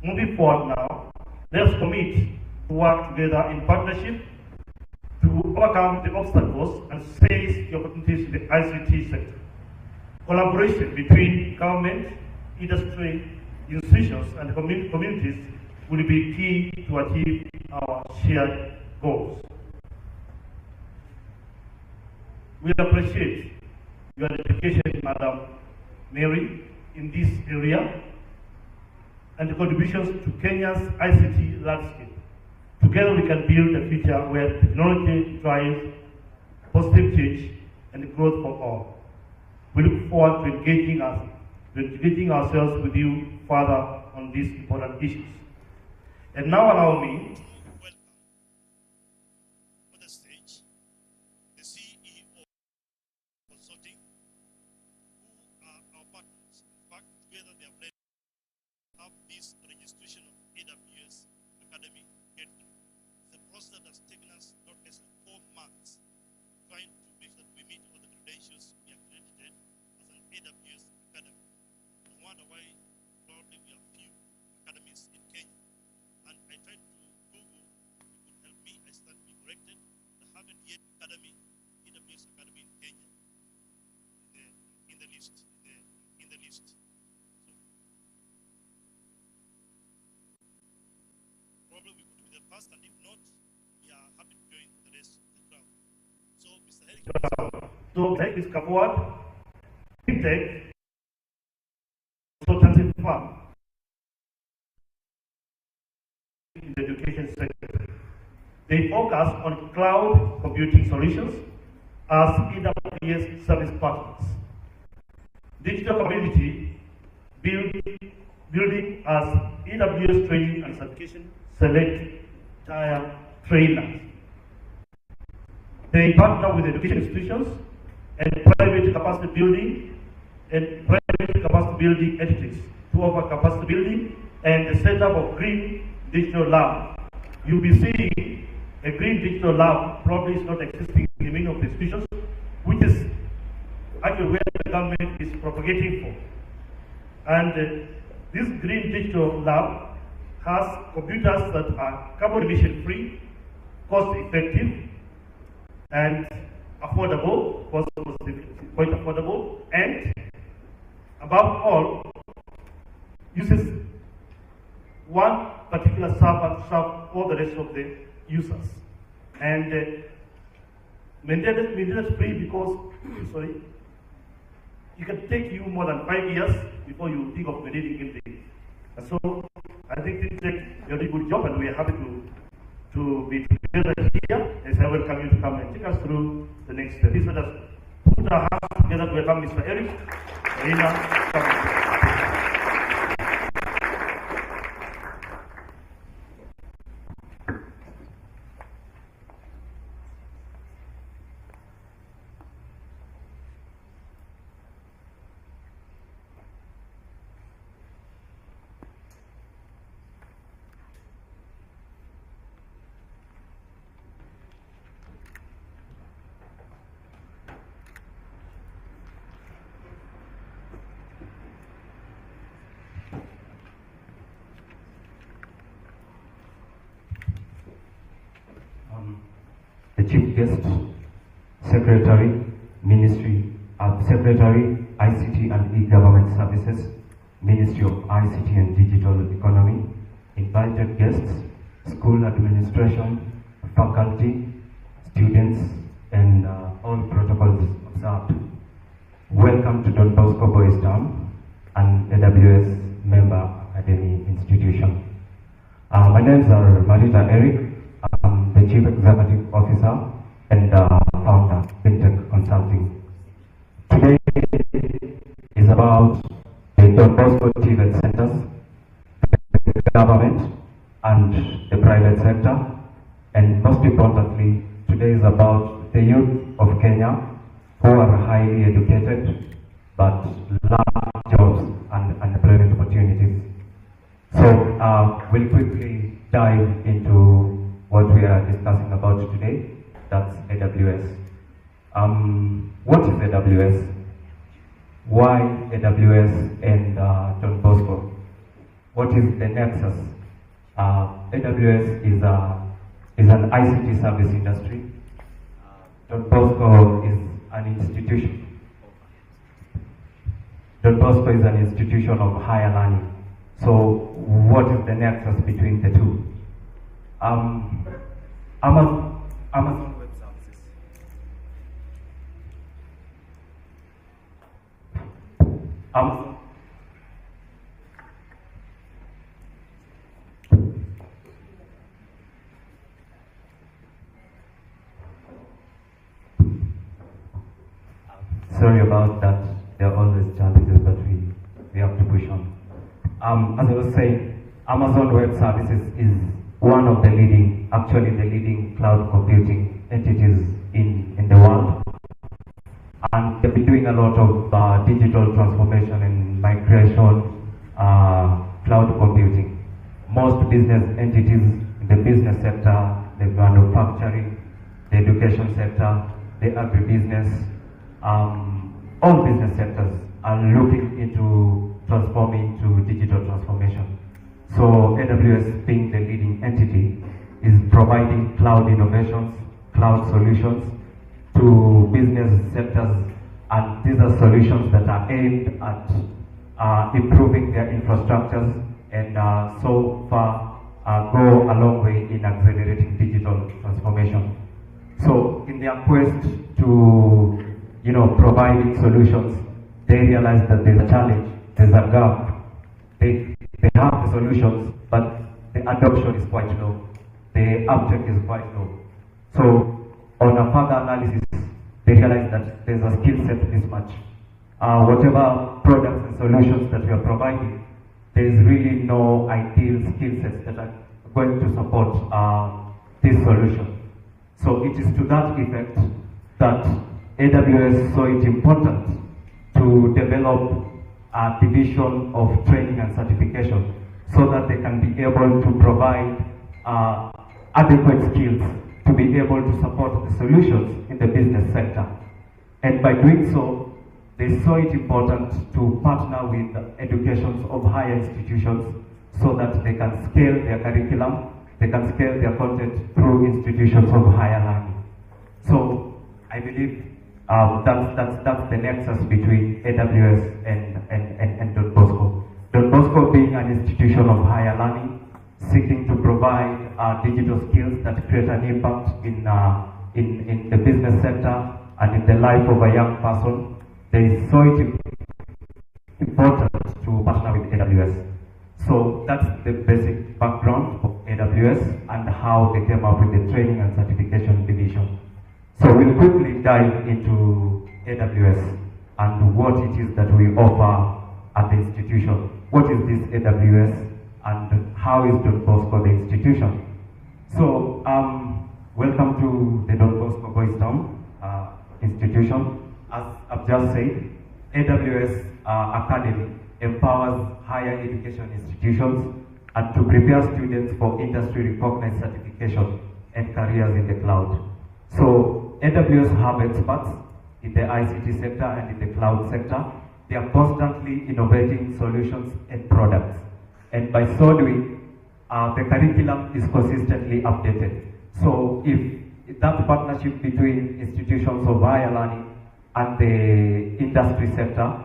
Moving forward now, let us commit to work together in partnership to overcome the obstacles and seize the opportunities in the ICT sector. Collaboration between government, industry, institutions, and communities will be key to achieve our shared goals. We appreciate your dedication, Madam Mary, in this area and the contributions to Kenya's ICT landscape. Together we can build a future where technology drives positive change and growth for all. We look forward to engaging ourselves with you further on these important issues. And now allow me to welcome on the stage the CEO of Consulting, who are our partners. In fact, together they are blended to have this registration of AWS Academy get through. It's a process that has taken us not less than 4 months trying to make sure that we meet all the credentials we are accredited as an AWS Academy. No wonder why probably we have few academies in Kenya. And I tried to Google, you could help me, I stand to be corrected. There haven't yet academy, AWS Academy in Kenya, in the list. So, probably we could be the first, and if not, we are happy to join the rest of the crowd. So, Mr. Eric, so take this forward. Fintech consultancy firm in the education sector. They focus on cloud computing solutions as AWS service partners. Digital community building as AWS training and certification select tier trainers. They partner with education institutions and private capacity building entities to offer capacity building and the setup of green digital lab. You'll be seeing a green digital lab probably is not existing in many of the institutions, which is actually where the government is propagating for. And this green digital lab has computers that are carbon emission free, cost effective, and affordable, quite affordable, and above all, uses one particular server to serve all the rest of the users. And maintenance free because, sorry, it can take you more than 5 years before you think of maintaining anything. And so I think this is a very good job, and we are happy to be together here. As I welcome you to come and take us through the next step. Please let us put our hands together to welcome Mr. Eric. The Chief Guest, Secretary, Secretary, ICT and E-Government Services, Ministry of ICT and Digital Economy, invited guests, school administration, faculty, students, and all protocols observed. Welcome to Don Bosco Boys Town, an AWS member academy institution. My names are Marita Eric. I'm the Chief Executive Officer and founder of FinTech Consulting. Today, the youth of Kenya who are highly educated but lack jobs and employment opportunities. So we'll quickly dive into what we are discussing about today. That's AWS. What is AWS? Why AWS and Don Bosco? What is the nexus? AWS is an ICT service industry. Don Bosco is an institution. Don Bosco is an institution of higher learning. So what is the nexus between the two? Amazon Web Services. Amazon. Sorry about that. There are always challenges, but we have to push on. As I was saying, Amazon Web Services is one of the leading, actually the leading cloud computing entities in the world. And they've been doing a lot of digital transformation and migration, cloud computing. Most business entities in the business sector, the manufacturing, the education sector, the agribusiness, all business sectors are looking into transforming to digital transformation. So AWS, being the leading entity, is providing cloud innovations, cloud solutions to business sectors, and these are solutions that are aimed at improving their infrastructures and so far go a long way in accelerating digital transformation. So in their quest to providing solutions, they realize that there's a challenge, there's a gap. They have the solutions, but the adoption is quite low. The uptake is quite low. So on a further analysis, they realize that there's a skill set mismatch. Whatever products and solutions that we are providing, there's really no ideal skill sets that are going to support this solution. So it is to that effect that AWS saw it important to develop a division of training and certification so that they can be able to provide adequate skills to be able to support the solutions in the business sector. And by doing so, they saw it important to partner with educations of higher institutions so that they can scale their curriculum, they can scale their content through institutions of higher learning. So I believe that's the nexus between AWS and Don Bosco. Don Bosco being an institution of higher learning, seeking to provide digital skills that create an impact in the business sector and in the life of a young person. They saw it important to partner with AWS. So that's the basic background of AWS and how they came up with the training and certification division. So we'll quickly dive into AWS and what it is that we offer at the institution. What is this AWS and how is Don Bosco the institution? So welcome to the Don Bosco Boys Town institution. As I've just said, AWS Academy empowers higher education institutions and to prepare students for industry-recognized certification and careers in the cloud. So AWS have experts in the ICT sector and in the cloud sector. They are constantly innovating solutions and products. And by so doing, the curriculum is consistently updated. So if that partnership between institutions of higher learning and the industry sector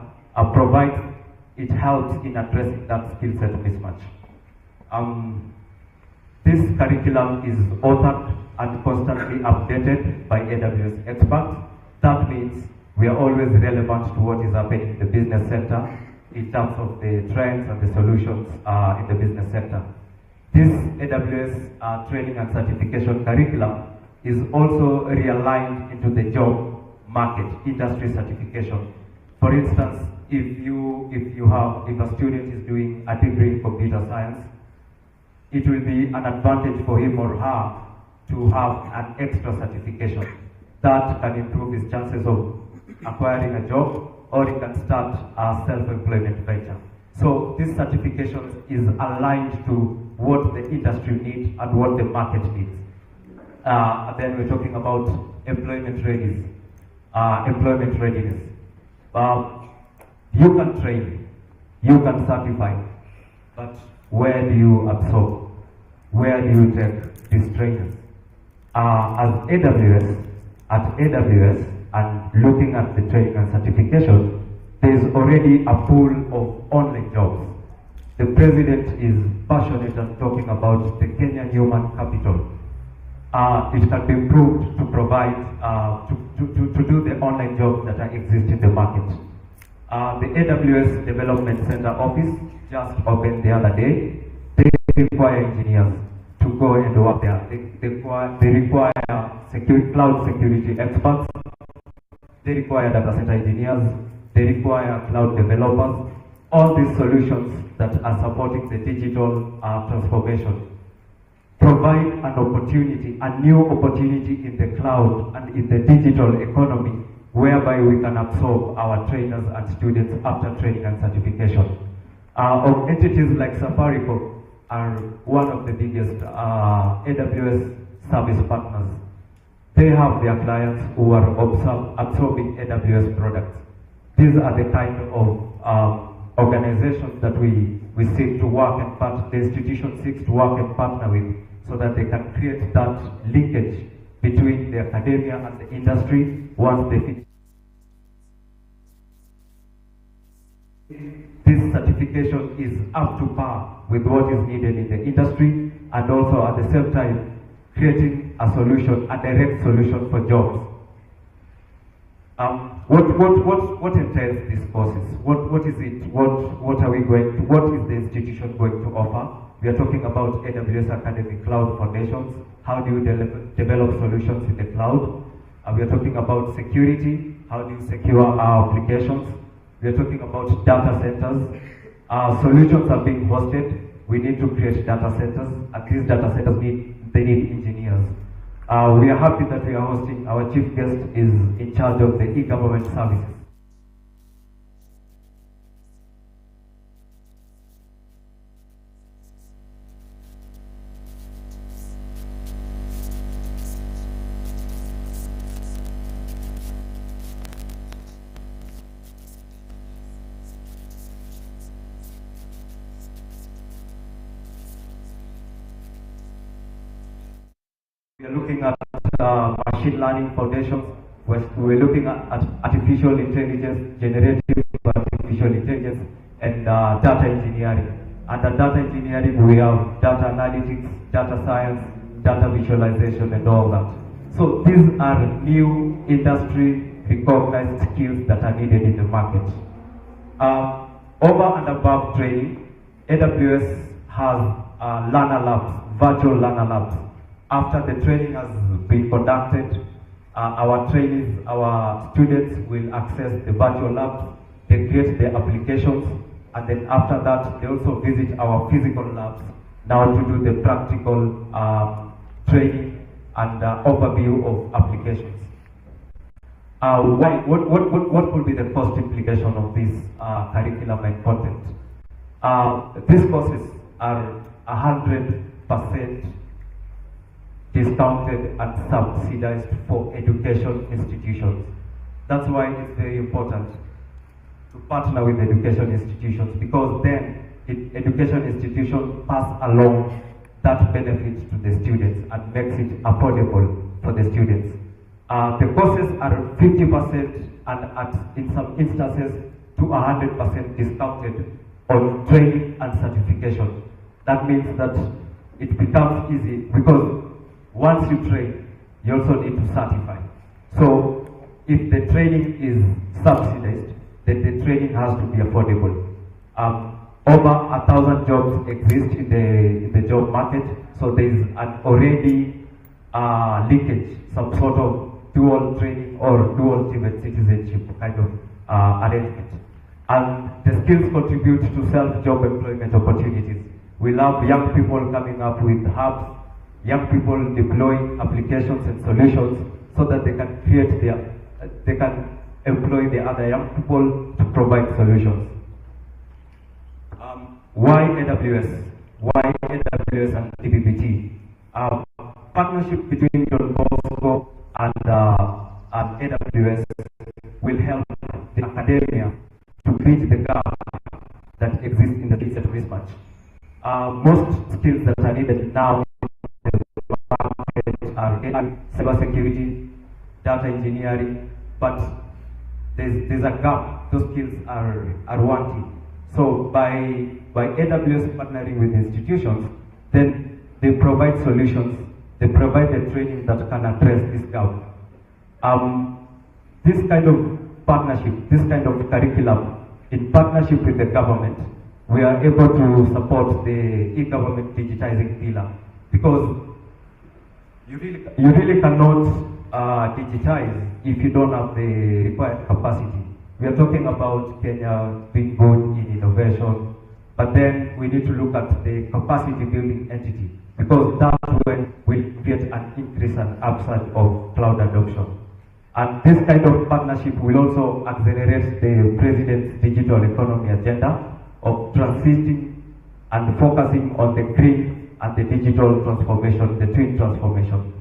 it helps in addressing that skill set mismatch. This curriculum is authored and constantly updated by AWS experts. That means we are always relevant to what is happening in the business sector in terms of the trends and the solutions in the business sector. This AWS training and certification curriculum is also realigned into the job market, industry certification. For instance, if a student is doing a degree in computer science, it will be an advantage for him or her to have an extra certification. that can improve his chances of acquiring a job, or he can start a self-employment venture. So this certification is aligned to what the industry needs and what the market needs. And then we're talking about employment readiness. You can train, you can certify, but where do you absorb? Where do you take these trainers? At AWS, and looking at the training and certification, there is already a pool of online jobs. The president is passionate and talking about the Kenyan human capital. It can be improved to provide, to do the online jobs that exist in the market. The AWS Development Center office just opened the other day. They require engineers to go and work there. They require cloud security experts. They require data center engineers. They require cloud developers. All these solutions that are supporting the digital transformation provide an opportunity, a new opportunity in the cloud and in the digital economy, whereby we can absorb our trainers and students after training and certification. Entities like Safaricom are one of the biggest AWS service partners. They have their clients who are absorbing AWS products. These are the kind of organizations that we seek to work and partner, the institution seeks to work and partner with, so that they can create that linkage between the academia and the industry once they fit. This certification is up to par with what is needed in the industry, and also at the same time creating a solution, a direct solution for jobs. What entails these courses? What is it? What are we going to? What is the institution going to offer? We are talking about AWS Academic Cloud Foundations. How do you develop solutions in the cloud? We are talking about security. How do you secure our applications? We are talking about data centers. Solutions are being hosted. We need to create data centers. At these data centers need engineers. We are happy that we are hosting, our chief guest is in charge of the e-government services. We are looking at machine learning foundations. We're looking at artificial intelligence, generative artificial intelligence, and data engineering. Under data engineering, we have data analytics, data science, data visualization, and all that. So these are new industry recognized skills that are needed in the market. Over and above training, AWS has learner labs, virtual learner labs. After the training has been conducted, our trainees, our students will access the virtual labs, they create their applications, and then after that, they also visit our physical labs now to do the practical training and overview of applications. What could be the cost implication of this curriculum and content? These courses are 100% discounted and subsidized for education institutions. That's why it's very important to partner with education institutions, because then education institutions pass along that benefit to the students and makes it affordable for the students. The courses are 50% and in some instances to 100% discounted on training and certification. That means that it becomes easy, because once you train, you also need to certify. So if the training is subsidized, then the training has to be affordable. Over 1,000 jobs exist in the job market, so there is an already linkage, some sort of dual training or dual citizenship kind of arrangement. And the skills contribute to self-job employment opportunities. We love young people coming up with hubs, young people deploying applications and solutions so that they can create they can employ the other young people to provide solutions. Why AWS? Why AWS and TPPT? Partnership between Don Bosco and AWS will help the academia to bridge the gap that exists in the digital mismatch. Most skills that are needed now in the market are AI, cybersecurity, data engineering, but there's a gap. Those skills are wanting. So by AWS partnering with institutions, then they provide solutions, they provide the training that can address this gap. This kind of partnership, this kind of curriculum, in partnership with the government, we are able to support the e-government digitizing pillar, because you really cannot digitize if you don't have the required capacity. We are talking about Kenya being good in innovation, but then we need to look at the capacity building entity, because that will create an increase and upside of cloud adoption. And this kind of partnership will also accelerate the President's digital economy agenda of transiting and focusing on the green and the digital transformation, the twin transformation.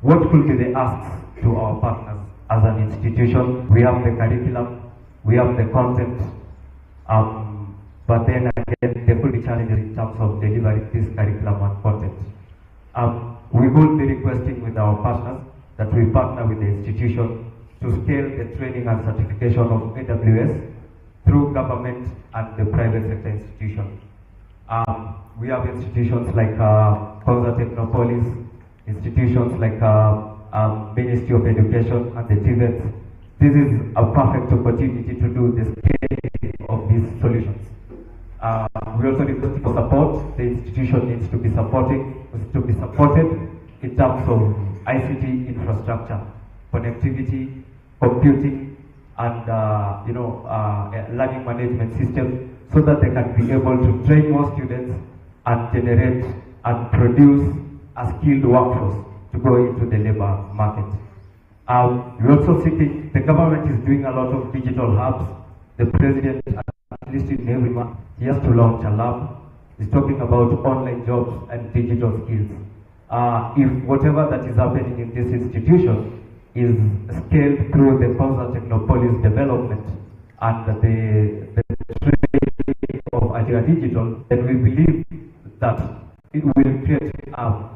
What could be the asks to our partners as an institution? We have the curriculum, we have the content, but then again, there could be challenges in terms of delivering this curriculum and content. We will be requesting with our partners that we partner with the institution to scale the training and certification of AWS through government and the private sector institutions. We have institutions like Konza Technopolis, institutions like Ministry of Education and the TVET. This is a perfect opportunity to do the scaling of these solutions. We also request for support. The institution needs to be supported in terms of ICT infrastructure, connectivity, computing, and learning management system, so that they can be able to train more students and generate and produce a skilled workforce to go into the labor market. We're also seeking, the government is doing a lot of digital hubs. The president, at least in every month, he has to launch a lab. He's talking about online jobs and digital skills. If whatever that is happening in this institution is scaled through the Konza Technopolis development and the training of Agile Digital, then we believe that it will create a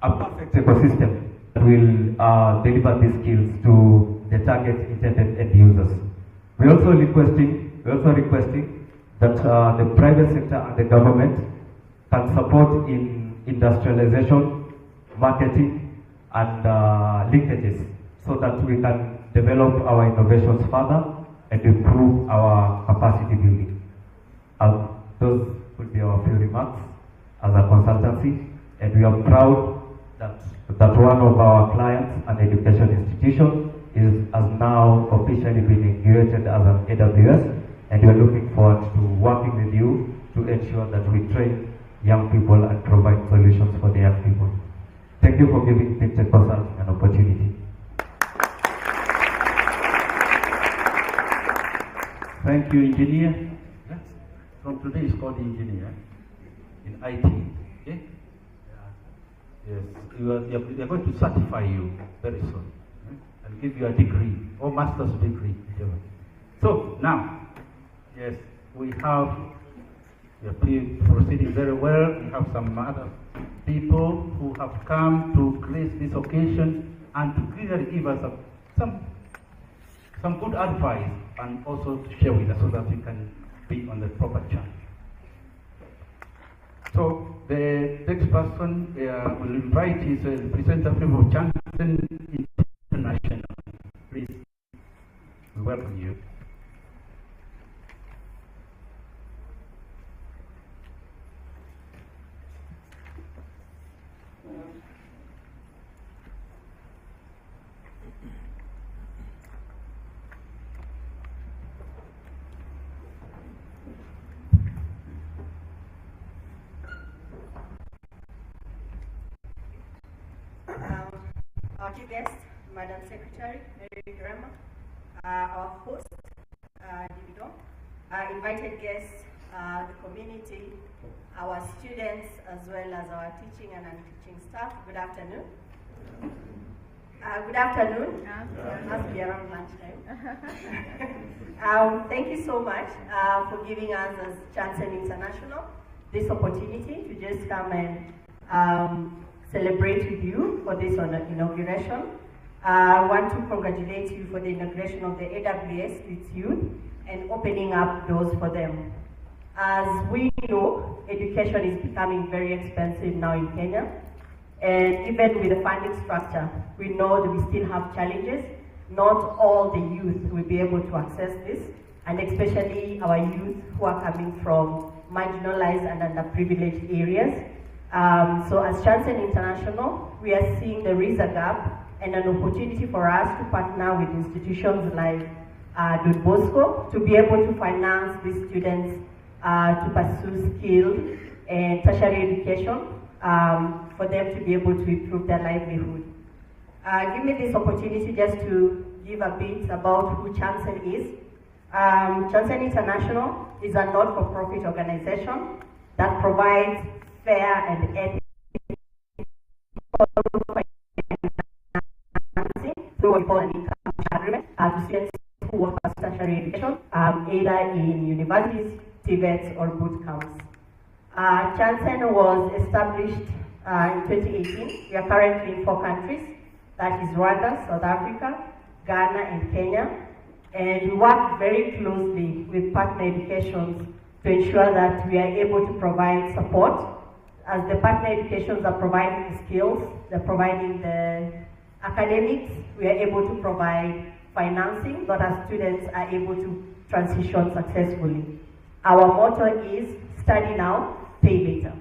perfect ecosystem that will deliver these skills to the target intended end users. We're also requesting that the private sector and the government can support in industrialization, marketing, and linkages, so that we can develop our innovations further and improve our capacity building. Those would be our few remarks as a consultancy, and we are proud that one of our clients, an education institution, has now officially been integrated as an AWS, and we are looking forward to working with you to ensure that we train young people and provide solutions for the young people. Thank you for giving FinTech Consulting an opportunity. Thank you, engineer. Yes. From today is called engineer in IT. Okay? Yes, we are going to certify you very soon, and give you a degree or master's degree. So now, yes, we are proceeding very well. We have some other people who have come to grace this occasion and to clearly give us some good advice, and also to share with us so that we can be on the proper channel. So the next person will invite his representative of Johnson International. Please, we welcome you. our chief guest, Madam Secretary, Mary Grama, our host, Divido, our invited guests, the community, our students, as well as our teaching and non-teaching staff. Good afternoon. Good afternoon. Must be around lunchtime. Thank you so much for giving us as Chansen International this opportunity to just come and celebrate with you for this inauguration. I want to congratulate you for the inauguration of the AWS with youth and opening up doors for them. As we know, education is becoming very expensive now in Kenya. And even with the funding structure, we know that we still have challenges. Not all the youth will be able to access this, and especially our youth who are coming from marginalized and underprivileged areas. So as Chansen International, we are seeing there is a gap and an opportunity for us to partner with institutions like Bosco to be able to finance these students to pursue skilled and tertiary education for them to be able to improve their livelihood. Give me this opportunity just to give a bit about who Chansen is. Chansen International is a not-for-profit organization that provides fair and ethical financing through what we call an income agreement to students who want tertiary education, either in universities, TVETs, or boot camps. Chansen was established in 2018. We are currently in 4 countries, that is Rwanda, South Africa, Ghana, and Kenya. And we work very closely with partner educations to ensure that we are able to provide support. As the partner educations are providing the skills, they're providing the academics, we are able to provide financing so that our students are able to transition successfully. Our motto is study now, pay later.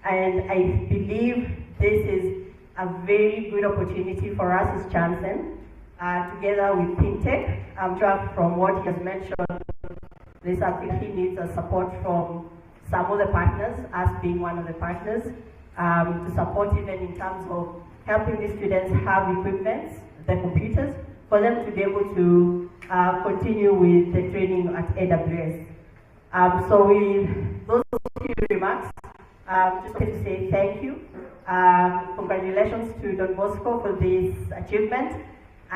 And I believe this is a very good opportunity for us as Chansen, together with FinTech. I'm sure from what he has mentioned, this activity needs a support from some of the partners, us being one of the partners, to support even in terms of helping the students have equipment, the computers, for them to be able to continue with the training at AWS. So with those few remarks, just want to say thank you. Congratulations to Don Bosco for this achievement.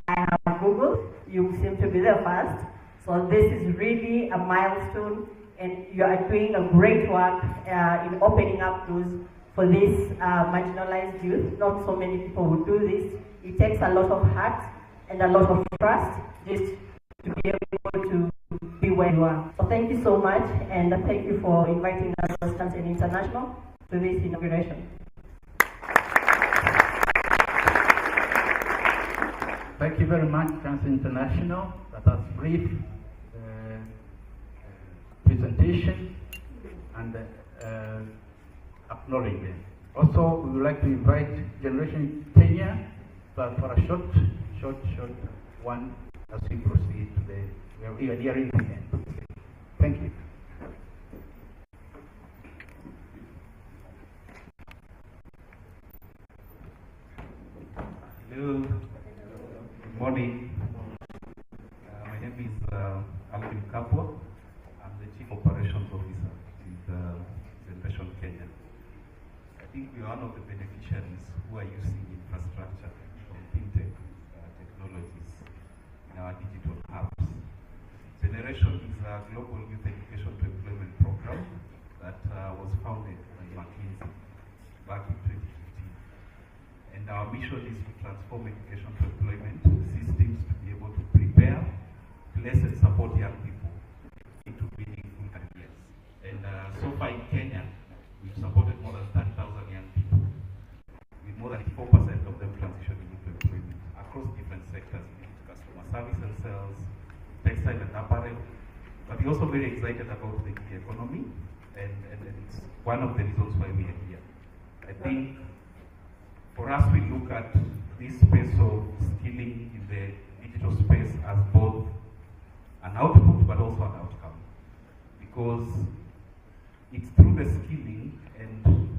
I have Googled, you seem to be the first. So this is really a milestone, and you are doing a great work in opening up doors for this marginalized youth. Not so many people will do this. It takes a lot of heart and a lot of trust just to be able to be where you are. So thank you so much, and thank you for inviting us as Chansen International to this inauguration. Thank you very much, Chansen International. That was brief presentation and acknowledgement. Also, we would like to invite Generation Kenya for a short one as we proceed today. We are nearing the end. Thank you. Hello. Good morning. My name is Alvin Kapwa. I'm the Chief Operations Officer with Generation Kenya. I think we are one of the beneficiaries who are using infrastructure from FinTech technologies in our digital hubs. Generation is a global youth education to employment program that was founded by McKinsey back in 2015. And our mission is to transform education to employment systems to be able to prepare, place and support young people into meaningful careers. And so far in Kenya, we've supported more than 30,000 young people, with more than 4% of them transitioning into employment across different sectors, customer service and sales, textile and apparel. But we're also very excited about the economy, and it's one of the reasons why we are here. I think for us, we look at this space of skilling in the digital space as both an output but also an outcome, because it's through the skilling and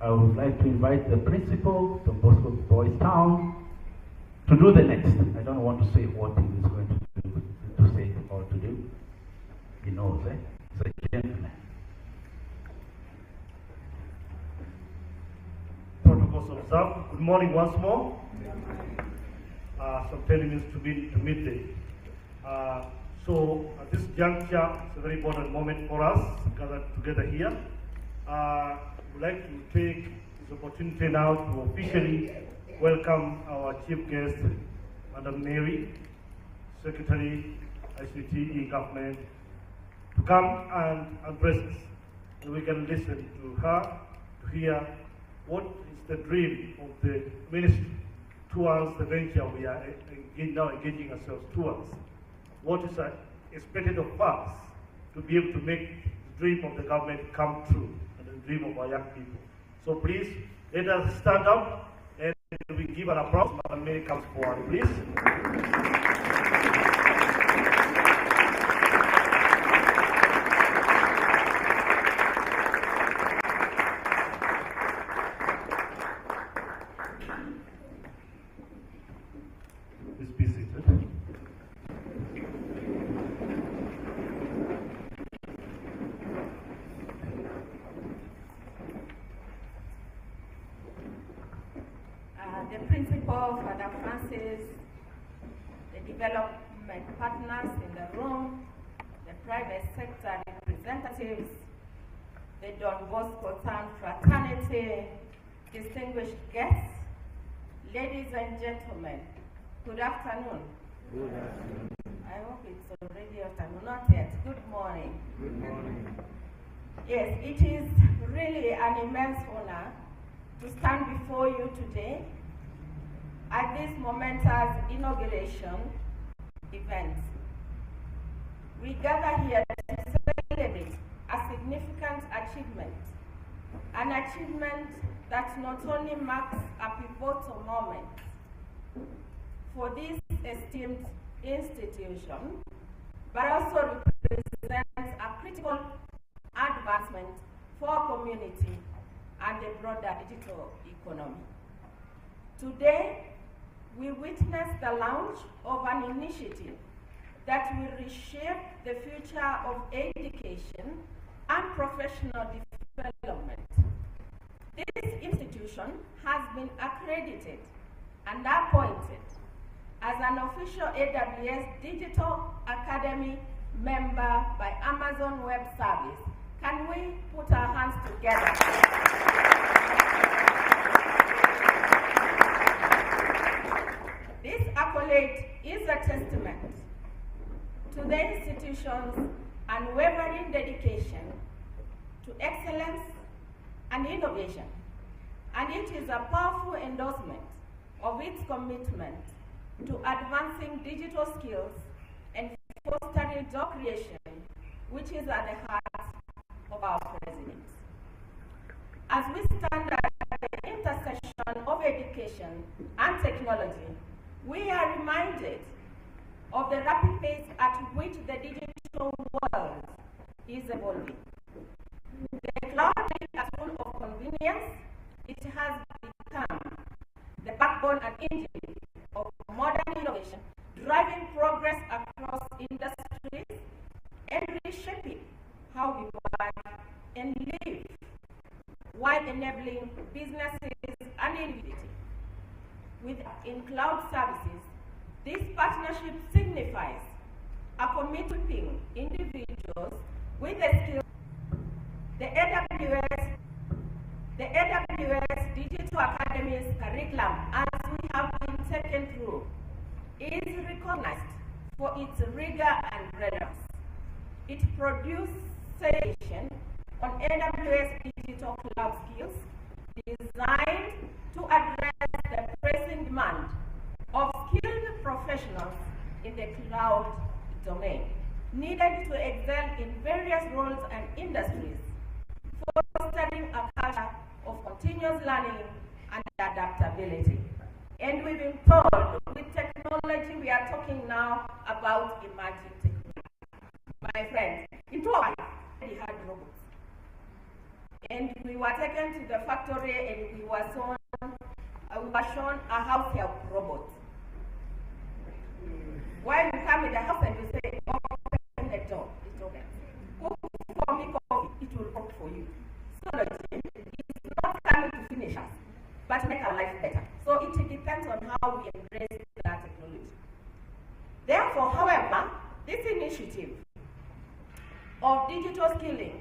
I would like to invite the principal of Bosco Boys Town to do the next. I don't want to say what he is going to say or to do. He knows, eh? He's a gentleman. Protocols observed. Good morning once more. Some 10 minutes to midday. So at this juncture, it's a very important moment for us gathered together here. We'd like to take this opportunity now to officially welcome our chief guest, Madam Mary, Secretary, ICT e-Government, to come and address us. And we can listen to her to hear what is the dream of the ministry towards the venture we are now engaging ourselves towards. What is expected of us to be able to make the dream of the government come true and the dream of our young people. So please, let us stand up and we give an applause. Madam Mary comes forward, please. The principal, Father Francis, the development partners in the room, the private sector representatives, the Don Bosco Town fraternity, distinguished guests, ladies and gentlemen, good afternoon. Good afternoon. I hope it's already afternoon, not yet. Good morning. Good morning. Yes, it is really an immense honor to stand before you today at this momentous inauguration event. We gather here to celebrate a significant achievement, an achievement that not only marks a pivotal moment for this esteemed institution, but also represents a critical advancement for our community and the broader digital economy. Today, we witness the launch of an initiative that will reshape the future of education and professional development. This institution has been accredited and appointed as an official AWS Digital Academy member by Amazon Web Service. Can we put our hands together? This accolade is a testament to the institution's unwavering dedication to excellence and innovation, and it is a powerful endorsement of its commitment to advancing digital skills and fostering job creation, which is at the heart of our president. As we stand at the intersection of education and technology, we are reminded of the rapid pace at which the digital world is evolving. The cloud is a tool of convenience. It has become the backbone and engine of modern innovation, driving progress across industries and reshaping how we work and live, while enabling businesses and individuals. In cloud services, this partnership signifies a commitment to individuals with the skills. The AWS Digital Academy's curriculum, as we have been taken through, is recognized for its rigor and relevance. It produces sessions on AWS digital cloud skills designed to address the pressing demand of skilled professionals in the cloud domain, needed to excel in various roles and industries, fostering a culture of continuous learning and adaptability. And we've been told with technology, we are talking now about emerging technology. My friends, in 2 hours, we had robots. and we were taken to the factory and we were shown a house help robot. While you come in the house and you say, open the door, it's open. Cook for me coffee, it will cook for you. So it's not coming to finish us, but to make our life better. So it depends on how we embrace that technology. Therefore, however, this initiative of digital skilling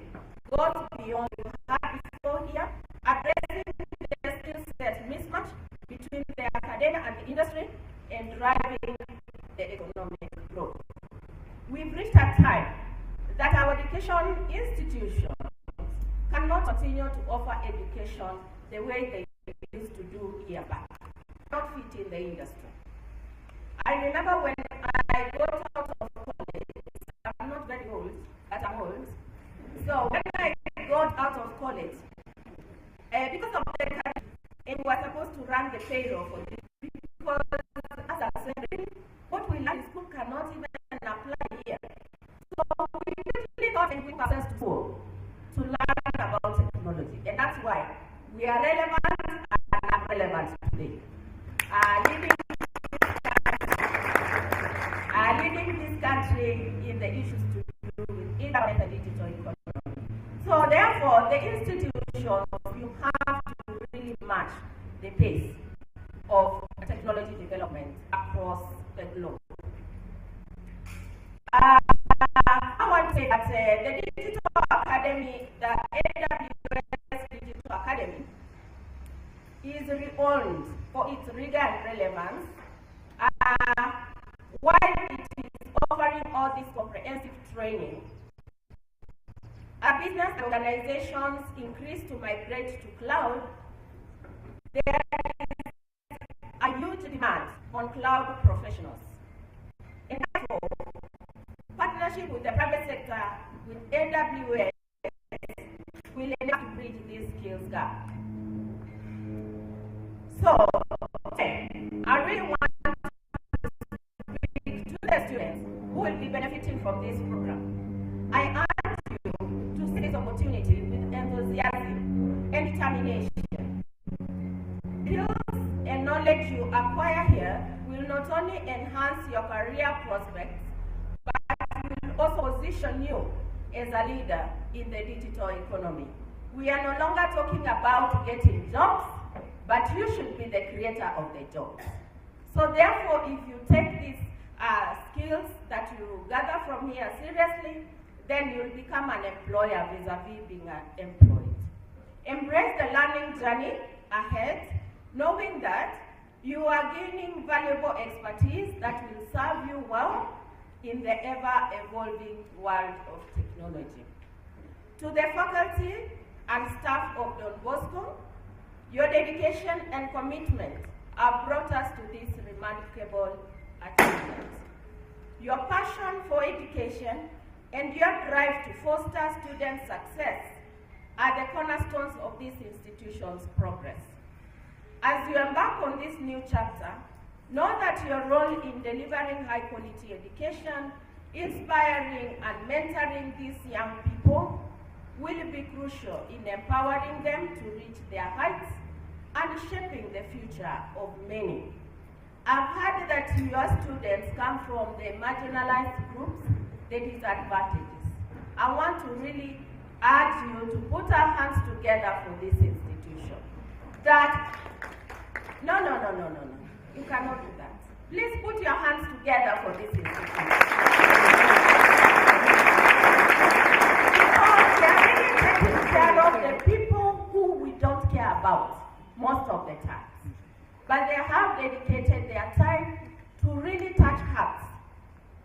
goes beyond what we had before here, addressing the skill set mismatch between the academia and the industry and driving the economic growth. We've reached a time that our education institutions cannot continue to offer education the way they used to do here back, not fit in the industry. I remember when I got out of college, I'm not very old, but I'm old. So when I got out of college, because of the country, and we were supposed to run the payroll for this, because as I said, what we learn in school cannot even apply here. So we really got and bring ourselves to school to learn about technology, and that's why we are relevant and not relevant today. Leading this country in the issues to do with internet and digital economy. So therefore, the institutions, you have to really match the pace of technology development across the globe. I want to say that the Digital Academy, the AWS Digital Academy, is renowned for its rigor and relevance, while it is offering all this comprehensive training. As business organizations increase to migrate to cloud, there is a huge demand on cloud professionals. And therefore, partnership with the private sector, with AWS, will enable to bridge this skills gap. So, I really want to speak to the students who will be benefiting from this program. I urge you to see this opportunity with enthusiasm and determination. Skills and knowledge you acquire here will not only enhance your career prospects, but will also position you as a leader in the digital economy. We are no longer talking about getting jobs, but you should be the creator of the jobs. So therefore, if you take these skills that you gather from here seriously, then you'll become an employer vis-a-vis being employed. Embrace the learning journey ahead, knowing that you are gaining valuable expertise that will serve you well in the ever-evolving world of technology. To the faculty and staff of Don Bosco, your dedication and commitment have brought us to this remarkable achievement. Your passion for education and your drive to foster student success are the cornerstones of this institution's progress. As you embark on this new chapter, know that your role in delivering high-quality education, inspiring and mentoring these young people will be crucial in empowering them to reach their heights and shaping the future of many. I've heard that your students come from the marginalized groups, the disadvantages. I want to really urge you to put our hands together for this institution. No. You cannot do that. Please put your hands together for this institution. Because they are really taking care of the people who we don't care about most of the time. But they have dedicated their time to really touch hearts.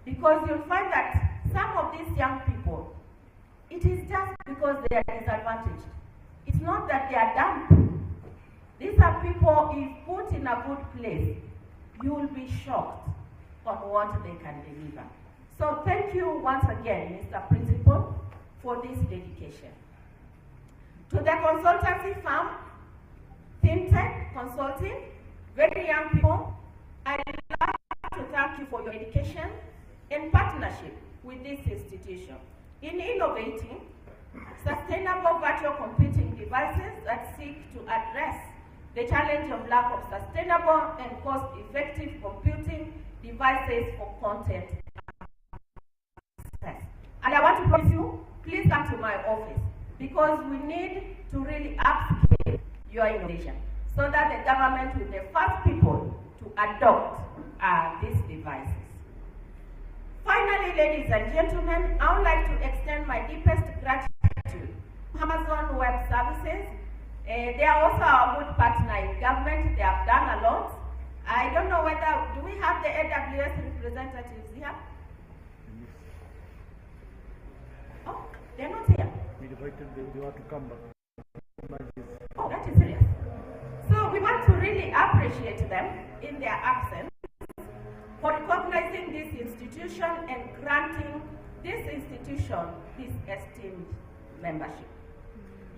Because you'll find that some of these young people, it is just because they are disadvantaged. It's not that they are dumb. These are people, if put in a good place, you will be shocked on what they can deliver. So thank you once again, Mr. Principal, for this dedication. To the consultancy firm, FinTech Consulting, very young people, I'd like to thank you for your dedication and partnership with this institution in innovating Sustainable virtual computing devices that seek to address the challenge of lack of sustainable and cost-effective computing devices for content access. And I want to promise you, please come to my office, because we need to really upscale your innovation so that the government will be the first people to adopt these devices. Finally, ladies and gentlemen, I would like to extend my deepest gratitude to Amazon Web Services. They are also our good partner in government. They have done a lot. I don't know whether, do we have the AWS representatives here? Oh, they're not here. We invited them, they want to come back. Oh, that is serious. So we want to really appreciate them in their absence for recognizing this institution and granting this institution this esteemed membership.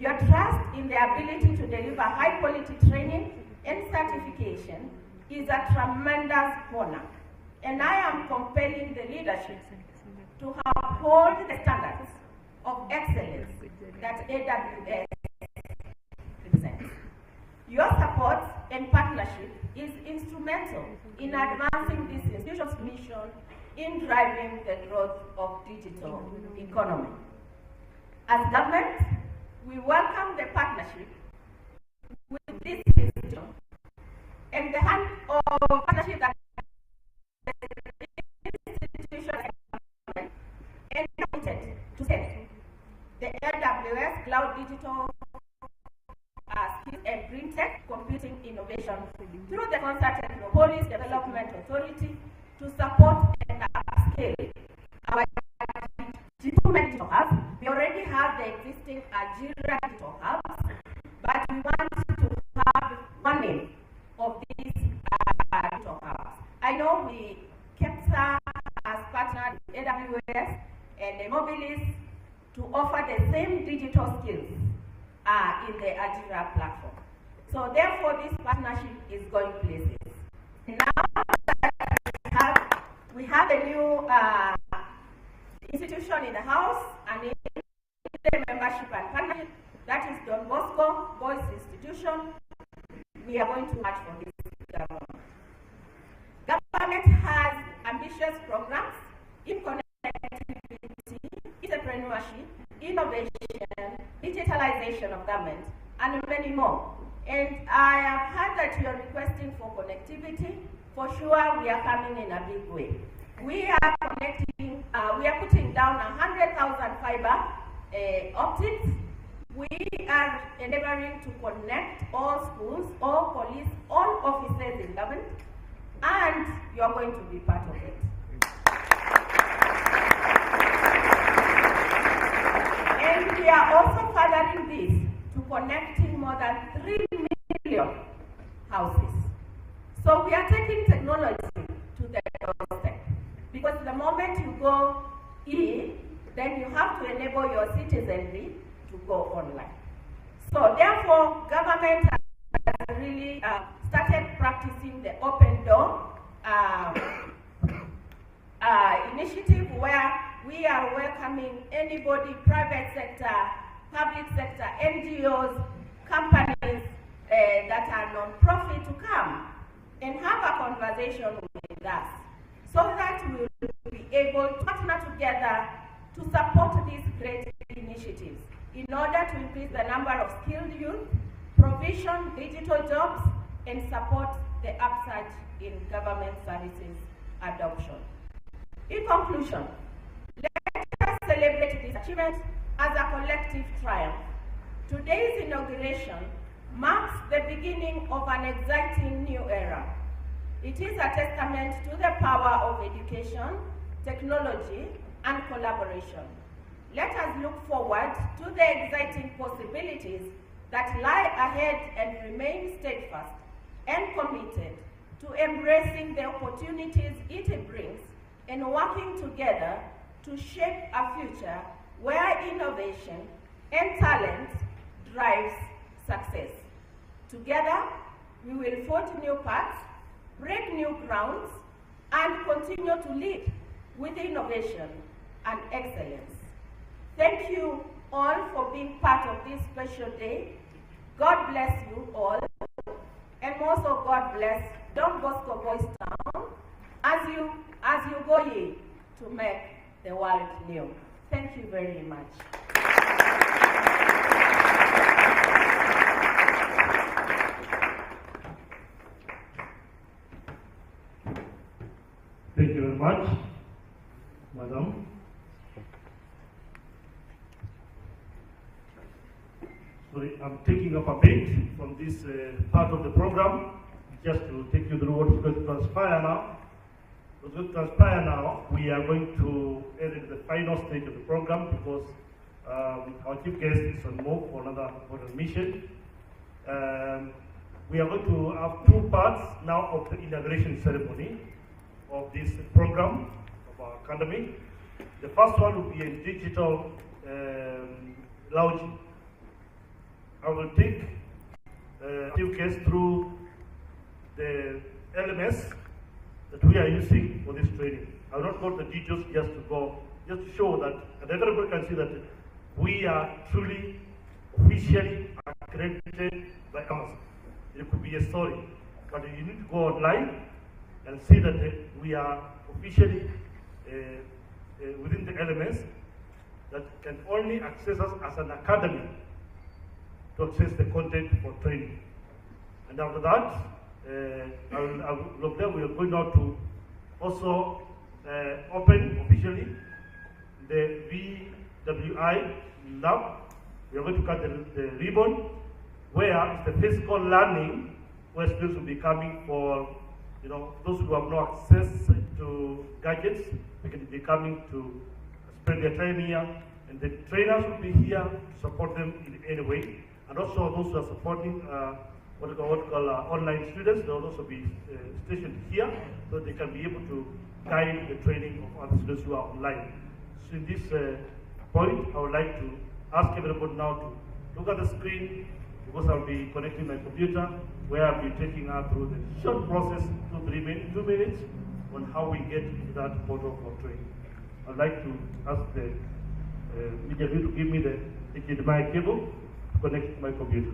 Your trust in the ability to deliver high-quality training and certification is a tremendous honor, and I am compelling the leadership to uphold the standards of excellence that AWS represents. Your support and partnership is instrumental in advancing this institution's mission in driving the growth of digital economy. As government, we welcome the partnership with this institution and the hand of partnership that the institution and committed to set the AWS Cloud Digital Skills and Green Tech Computing Innovation through the Concerted Policy Development Authority to support and upscale our digital hubs. We already have the existing Algeria digital hubs, but we want to have one name of these digital hubs. I know we kept as partner with AWS and the Mobilis to offer the same digital skills in the Algeria platform. So therefore, this partnership is going places. Now that we have a new institution in the house and in the membership and partnership, that is Don Bosco Boys Institution, we are going to march for this government. Government has ambitious programs in connectivity, entrepreneurship, innovation, digitalization of government, and many more. And I have heard that you are requesting for connectivity. For sure, we are coming in a big way. We are connecting, we are putting down 100,000 fiber optics. We are endeavoring to connect all schools, all police, all offices in government, and you are going to be part of it. And we are also furthering this to connecting more than 3 million houses. So we are taking technology to the doorstep, because the moment you go in, then you have to enable your citizenry to go online. So therefore, government has really started practicing the open door initiative, where we are welcoming anybody, private sector, public sector, NGOs, companies that are non-profit to come and have a conversation with us, so that we will be able to partner together to support these great initiatives in order to increase the number of skilled youth, provision digital jobs, and support the upsurge in government services adoption. In conclusion, let us celebrate this achievement as a collective triumph. Today's inauguration marks the beginning of an exciting new era. It is a testament to the power of education, technology, and collaboration. Let us look forward to the exciting possibilities that lie ahead and remain steadfast and committed to embracing the opportunities it brings and working together to shape a future where innovation and talent drives success. Together, we will forge new paths, break new grounds, and continue to lead with innovation and excellence. Thank you all for being part of this special day. God bless you all. And most of God bless Don Bosco Boys Town as you go ye to make the world new. Thank you very much. Thank you very much, Madam. Sorry, I'm taking up a bit from this part of the program, just to take you through what is going to transpire now. What's going to transpire now, we are going to enter the final stage of the program because our chief guest is on move for another mission. We are going to have two parts now of the inauguration ceremony of this program of our academy. The first one will be a digital launching. I will take chief guest through the LMS that we are using for this training. I will not go to the details, just to show that, and everybody can see that we are truly officially accredited by Amazon. It could be a story, but you need to go online and see that we are officially within the LMS that can only access us as an academy to access the content for training. And after that, we are going now to also open officially the VWI lab. We are going to cut the ribbon where it's the physical learning where students will be coming for, those who have no access to gadgets, they can be coming to spend their time here, and the trainers will be here to support them in any way. And also those who are supporting what we call online students, they will also be stationed here so they can be able to guide the training of other students who are online. So in this point, I would like to ask everybody now to look at the screen because I'll be connecting my computer where I'll be taking her through the short process, 2 minutes, on how we get to that portal for training. I'd like to ask the media to give me the HDMI cable to connect my computer.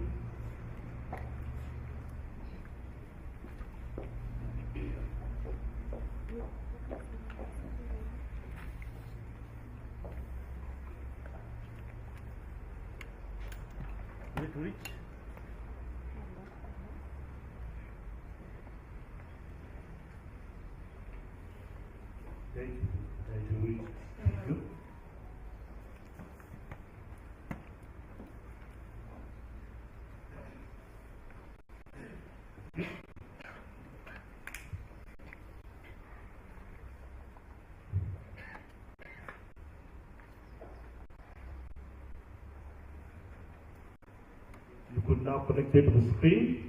Is it reach? Okay, try to reach. Thank you. You could now connect it to the screen.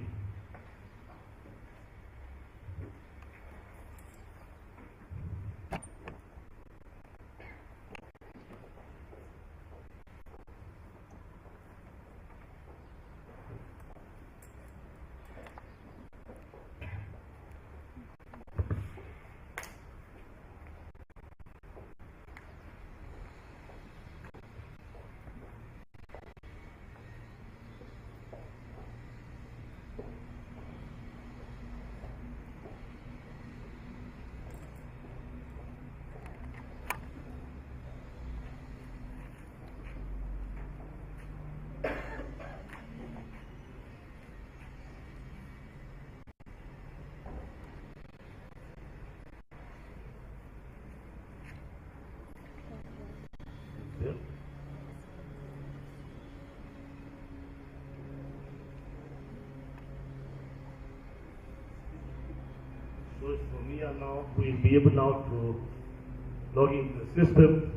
So for me now, we'll be able now to log in the system.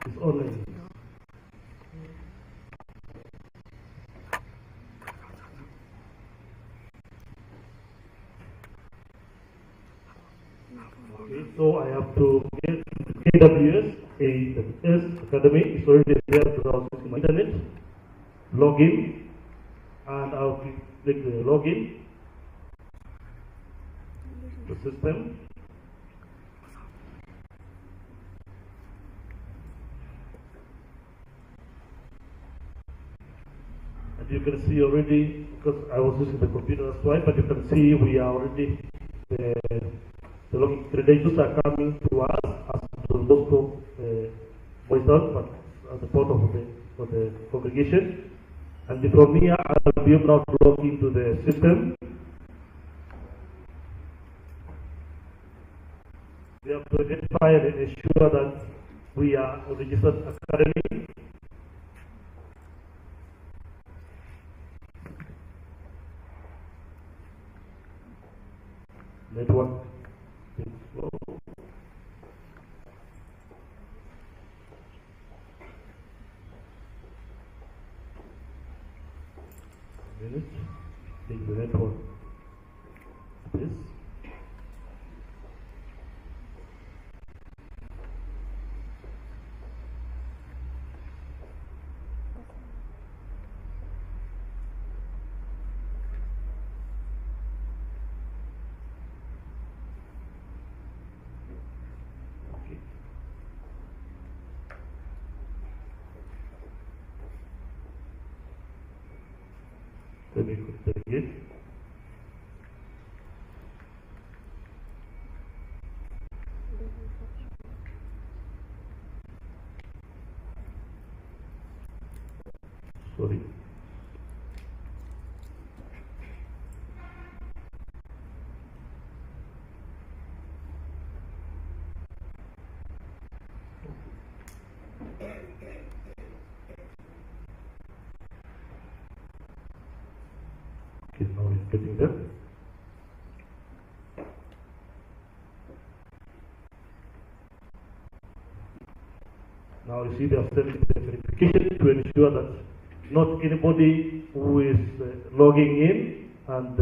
It's online. Okay, so I have to get AWS Academy is already there because it's my internet. Login, and I'll click the login. the system. And you can see already, because I was using the computer as well, but you can see we are already, the login credentials are coming to us as the Bosco voice out, but at the bottom of the congregation. And from here, I'll be able now to log into the system. We have to identify and ensure that we are a registered academy. Network is slow. Minute. Take the network. This. Let me click again. Sorry. Okay, now it's getting there. Now you see they are sending the verification to ensure that not anybody who is logging in and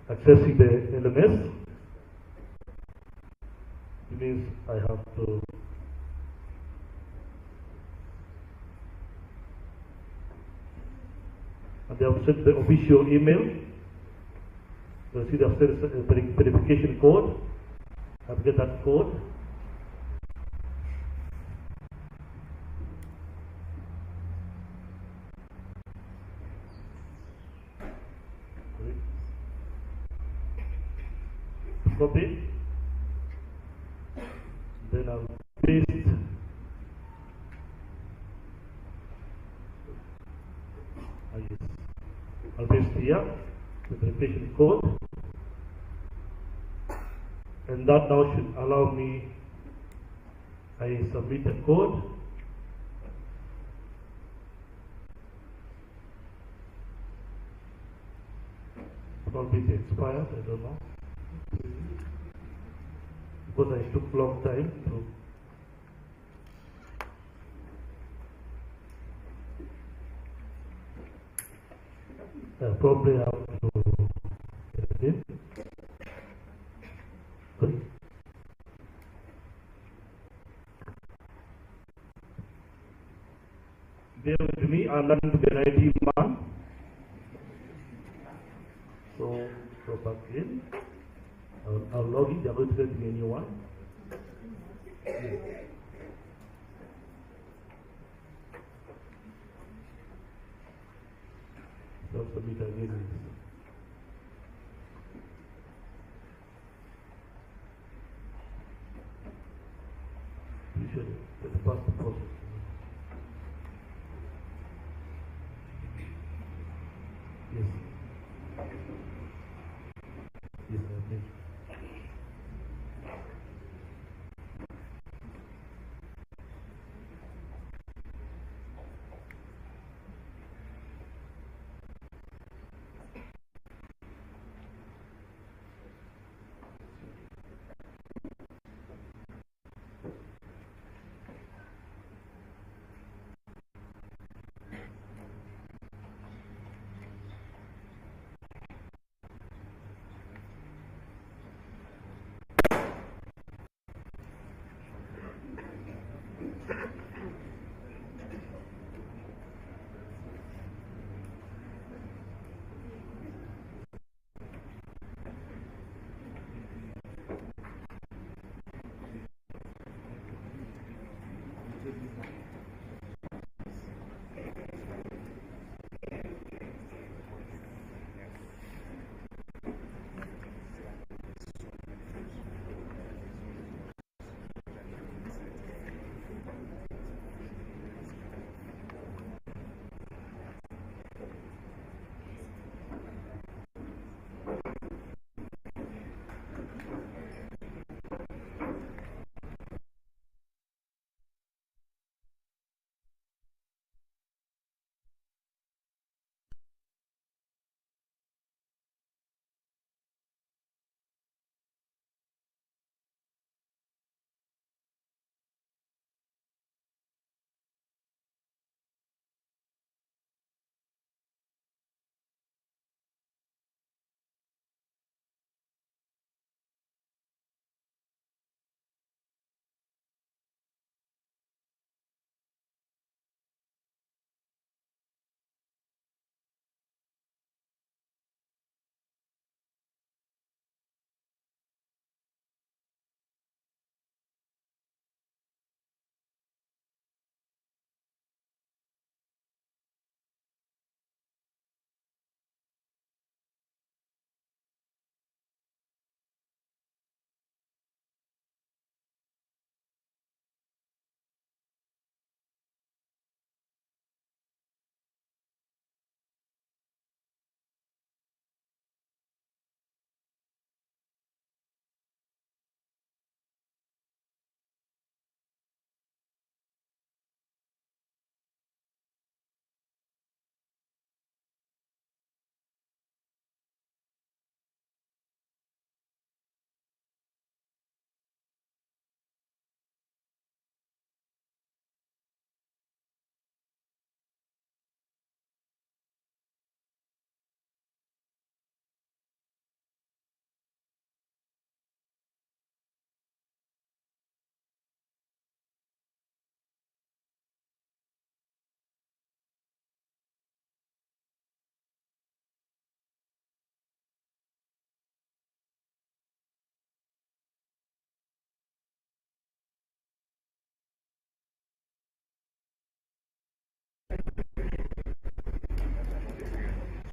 accessing the LMS. It means I have to and they have sent the official email. You see they have sent a verification code. I have to get that code. Copy. Then I'll paste. I'll paste here the verification code, and that now should allow me. I submit the code. Probably it expires. I don't know. Because I took long time to probably have to get it. Sorry. Bear with me, I'm not to be an IT man. So go back in. I'll log in, they're going to send me a new one. So submit again. You should pass the process. Yes. Yes, I think.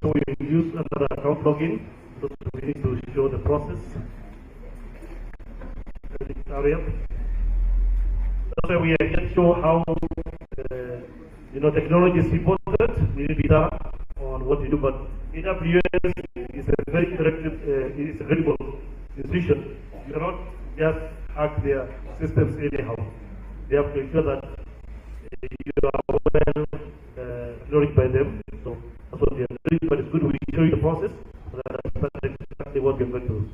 So we use another account login. So we need to show the process. Area. That's why we can show how technology is important. We need to be there on what we do. But AWS is a very corrective, it is a credible institution. You cannot just hack their systems anyhow. They have to ensure that you are well acknowledged by them. So that's what we are doing. But it's good we show you the process. So that's exactly what we are going to do.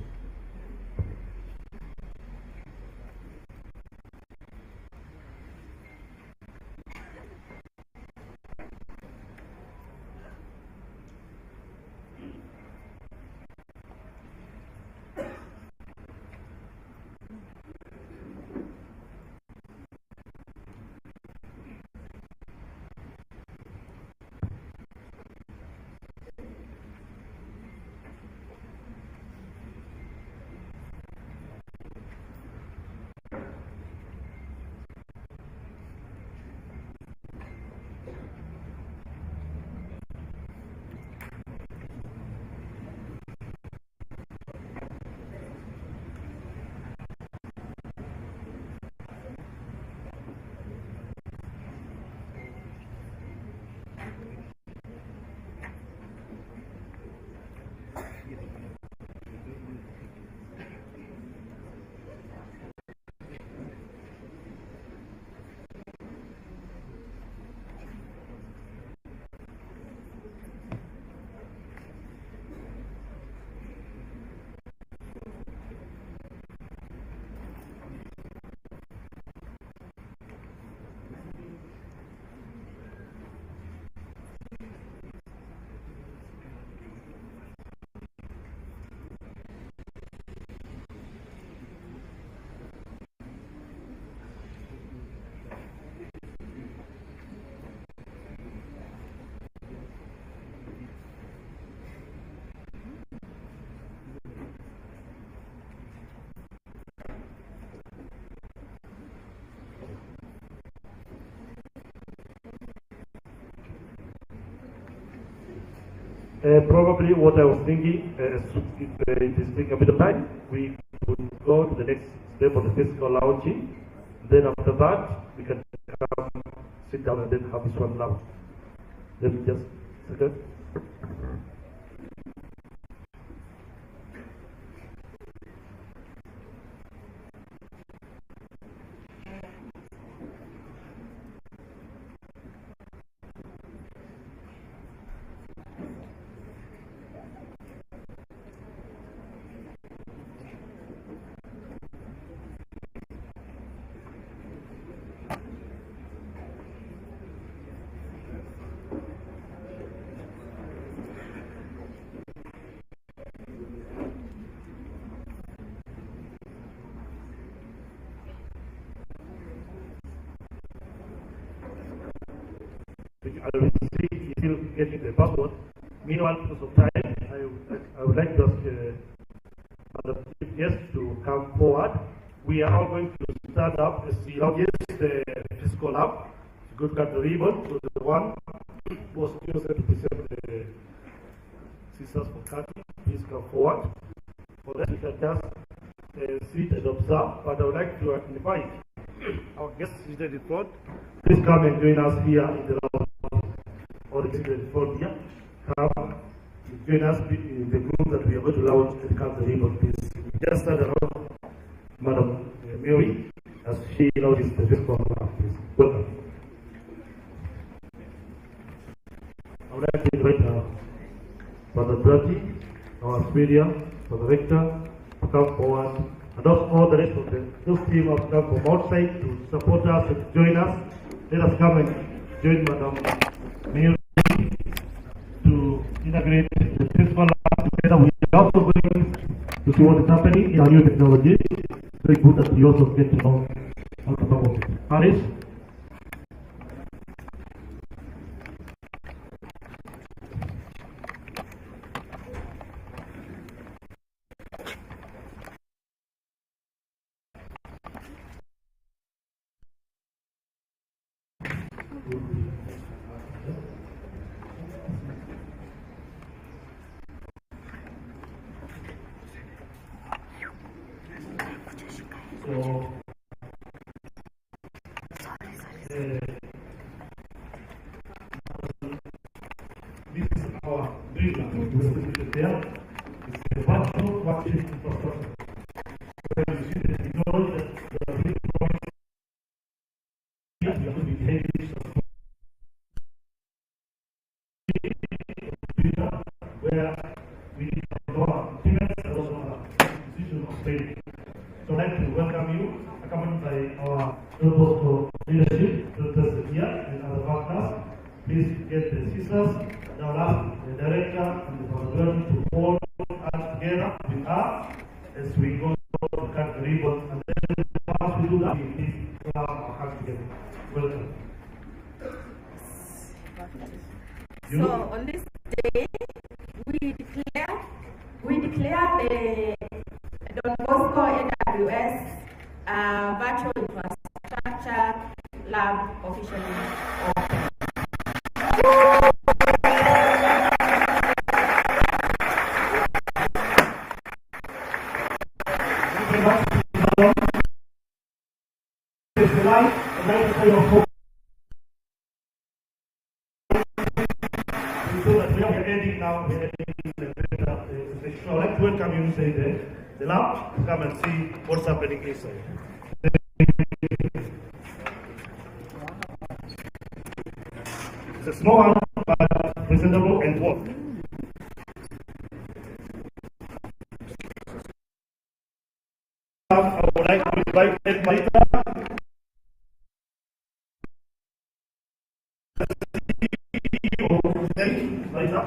Probably what I was thinking, if it is taking a bit of time, we would go to the next step of the physical launching. Then after that, we can come, sit down and then have this one launch. Let me just second. I will see if still getting the password. Meanwhile, because of time, I would like to ask the guests to come forward. We are all going to start up the physical lab. Good cut the ribbon. So the one was chosen to present the scissors for cutting. Please come forward. For that, we can just sit and observe. But I would like to invite our guests seated in front. Please come and join us here in the round. Or the front here. Come join us in the group that we are going to launch and cut the ribbon. Please just stand around Madam Mary as she launches the physical lab. Please welcome. I would like to invite Father Brady, our Superior, Father Rector, to come forward, and also all the rest of those team have come from outside to support us and join us. Let us come and join Madam Mary to integrate the physical lab together. We are also going to see what is happening in our new technology. It's very good that we also get to know how to talk about it. Paris. our Greenland, we are there. It's a virtual workshop infrastructure. Where you see the technology that we are really growing. We are going to be heavy where we need to go on payments and also decision of trading. So I'd like to welcome you, accompanied by our Bosco leadership, Dr. here and other partners. Please get the sisters, now ask the director and the possibility to hold us together with us as we go to cut the ribbon. And then once we do that, we please clap our hands together. Welcome. So on this day, we declare the Don Bosco AWS virtual infrastructure lab officially open. I'd like to welcome you inside the lab to come and see what's happening inside. It's a small one, but presentable and work. I would like to invite Ed Marita, CEO of Marita.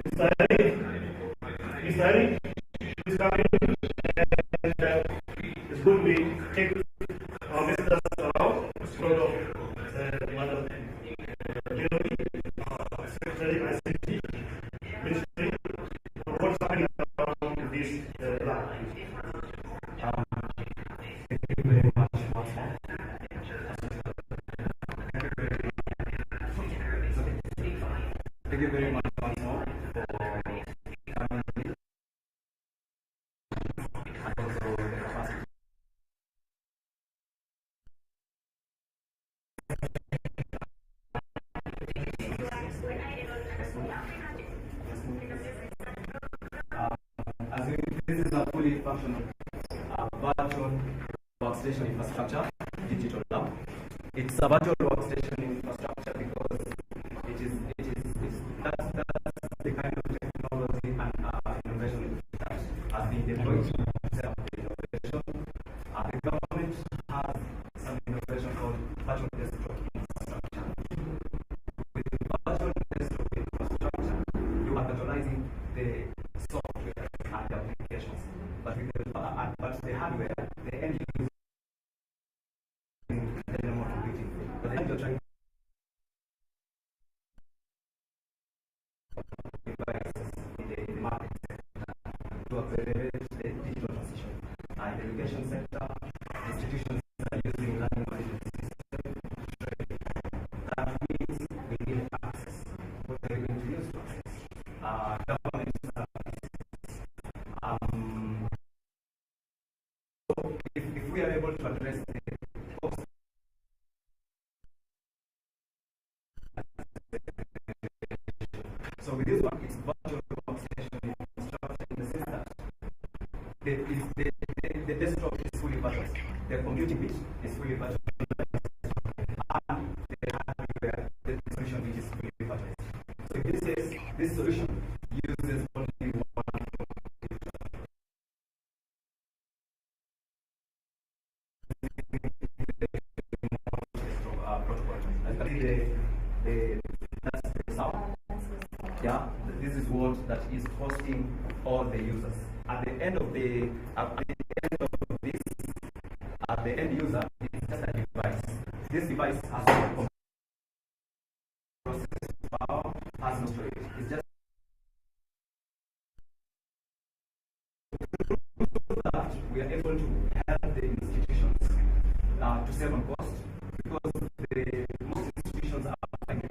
Mr. Eric is coming, and it's going to be take our visitors around. It's sort of Madam Jeremy, Secretary ICT Ministry. What's happening around this lab? Thank you very much. Thank you very much once more for coming and also the capacity. This is a fully functional virtual workstation infrastructure, digital lab. It's a virtual workstation infrastructure because that's the kind of technology and innovation that has been deployed to set up the innovation. The government has some innovation called virtual desktop infrastructure. With the virtual desktop infrastructure, you are virtualizing the software and the applications, but the hardware, the end user the normal computing. But the end you're trying devices in the market sector to accelerate the digital transition. In the education sector, institutions are using learning management systems to trade. That means we need access. What are we going to use to access? Government services. So if we are able to address the cost so with this one, it's virtual workstation infrastructure in the sense that the desktop is fully virtual, the computing bit is fully virtual, and the hardware, the solution which is fully virtual. So in this case, this solution uses only one computer. Protocol. As you can see, that's the sound. Yeah, this is what that is hosting all the users. At the end of this, the end user is just a device. This device has no processing power, has no storage. It's just that we are able to help the institutions to save on cost because most institutions are finding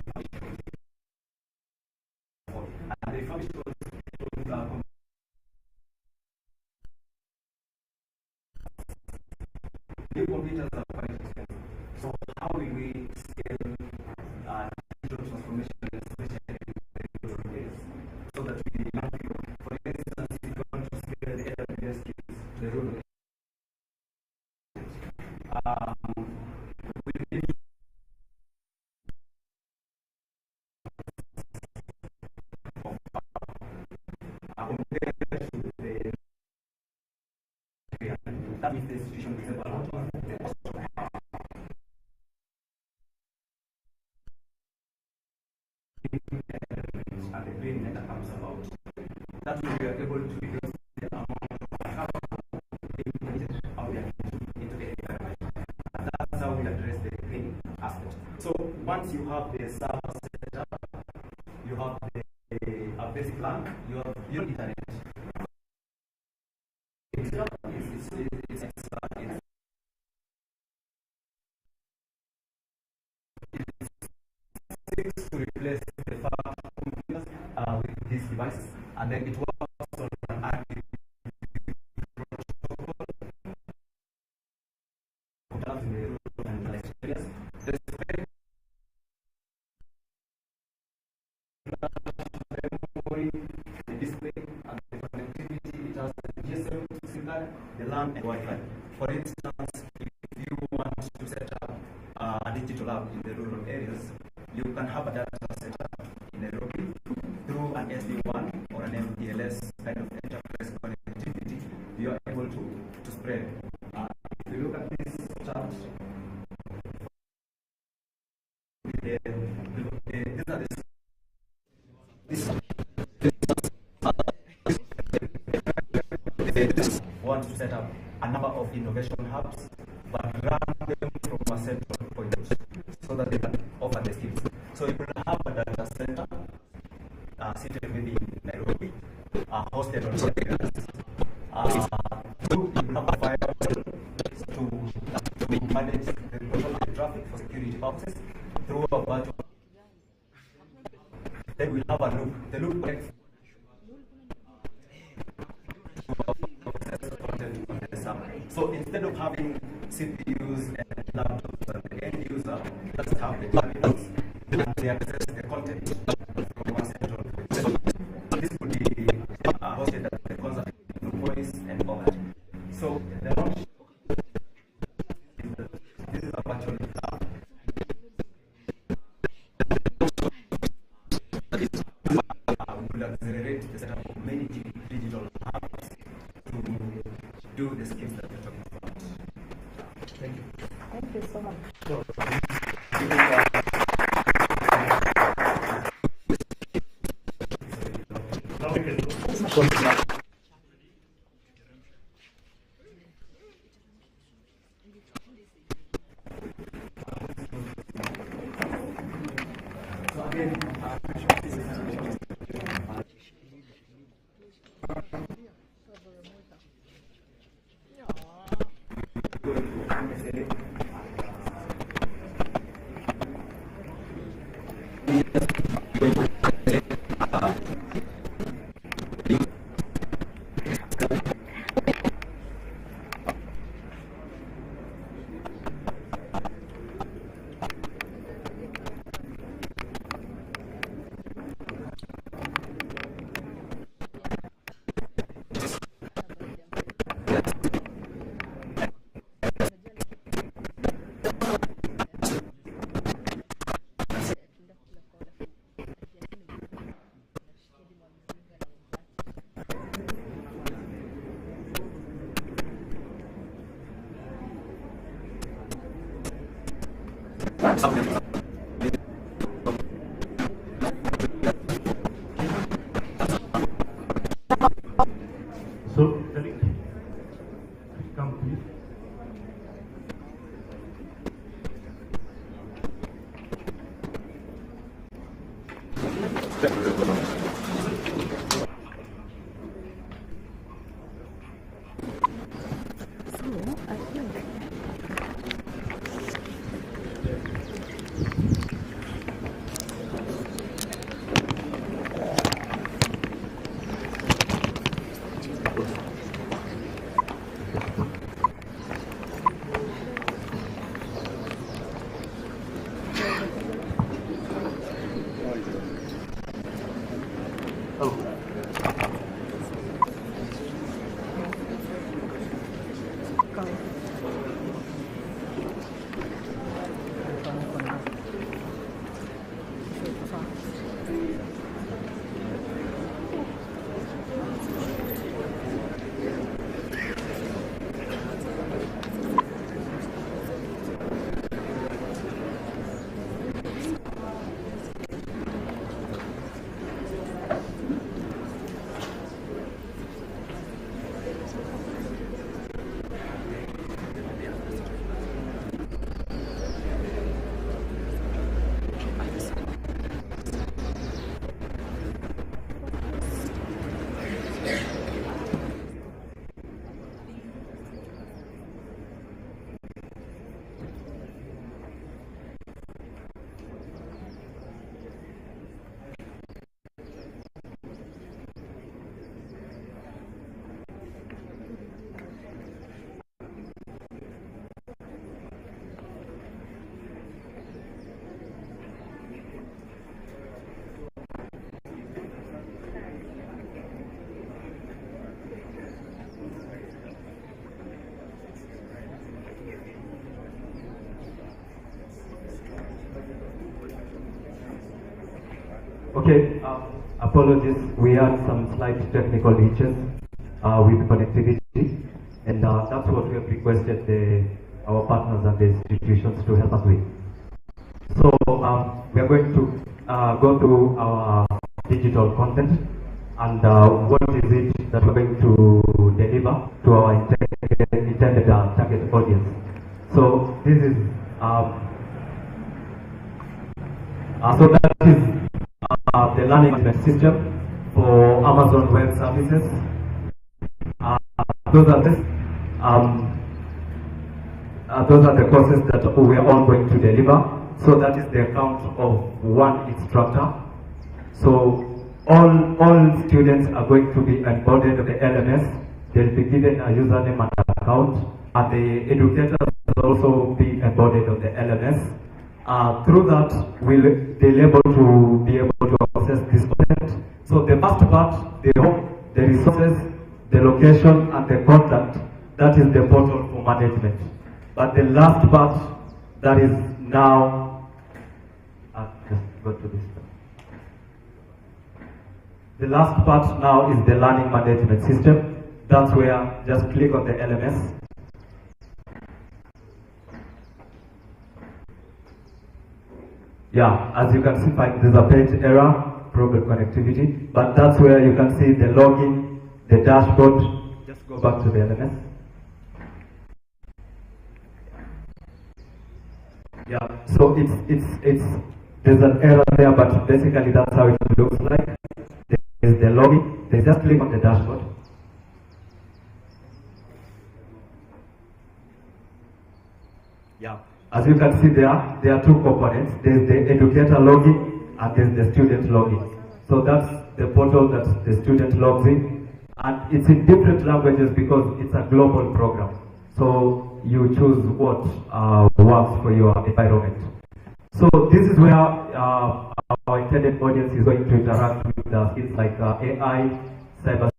and the function new computers are quite expensive. So how will we scale digital transformation, especially in the days? compared to the that means the institution is able to the cost and the green that comes about. That way we are able to reduce the amount of carbon emitted out there into the environment. And that's how we address the green aspect. So once you have the server set up, you have a basic plan, you have your internet. It's to replace the far computers with these devices, and then it works on an active protocol in the rural and less areas. The memory, the display, and the connectivity, it has the GSM signal, the LAN, and Wi-Fi. For instance, if you want to set up a digital lab in the rural areas, you can have a data center in Nairobi through an SD1 or an MPLS kind of enterprise connectivity. You are able to spread. If you look at this chart, these are this want to set up a number of innovation hubs, but run them from a central point so that they can offer the skills. So you will have a data center seated within Nairobi, hosted on servers. You will have a firewall to manage the control of the traffic for security purposes through a virtual. Then we'll have a loop. The loop connects so instead of having CPUs and laptops and the end user, just have the terminals and they access the content from a central point. So this could be hosted at the concept of voice and all that. So the launch this is a virtual lab. We will accelerate the setup of many digital hubs to do the skills that we're talking about. Thank you. Thank you so much. Now we can go. So, Eric, come please. Okay, apologies. We had some slight technical issues with connectivity, and that's what we have requested our partners and the institutions to help us with. So we are going to go through our digital content and what is it that we're going to deliver to our intended target audience. So this is so that is the learning management system for Amazon Web Services. Those are the courses that we are all going to deliver. So that is the account of one instructor. So all students are going to be onboarded to the LMS. They'll be given a username and account, and the educators will also be onboarded on the LMS. Through that, we'll be able to access this content. So the first part, the resources, the location, and the contact, that is the portal for management. But the last part, that is now, just go to this. The last part now is the learning management system. That's where just click on the LMS. Yeah, as you can see, there's a page error, problem connectivity, but that's where you can see the login, the dashboard. Just go back to the LMS. Yeah, so there's an error there, but basically that's how it looks like. There's the login. They just click on the dashboard. Yeah, as you can see there are two components. There's the educator login and there's the student login. So that's the portal that the student logs in, and it's in different languages because it's a global program. So you choose what works for your environment. So this is where our intended audience is going to interact with skills like AI, cyber,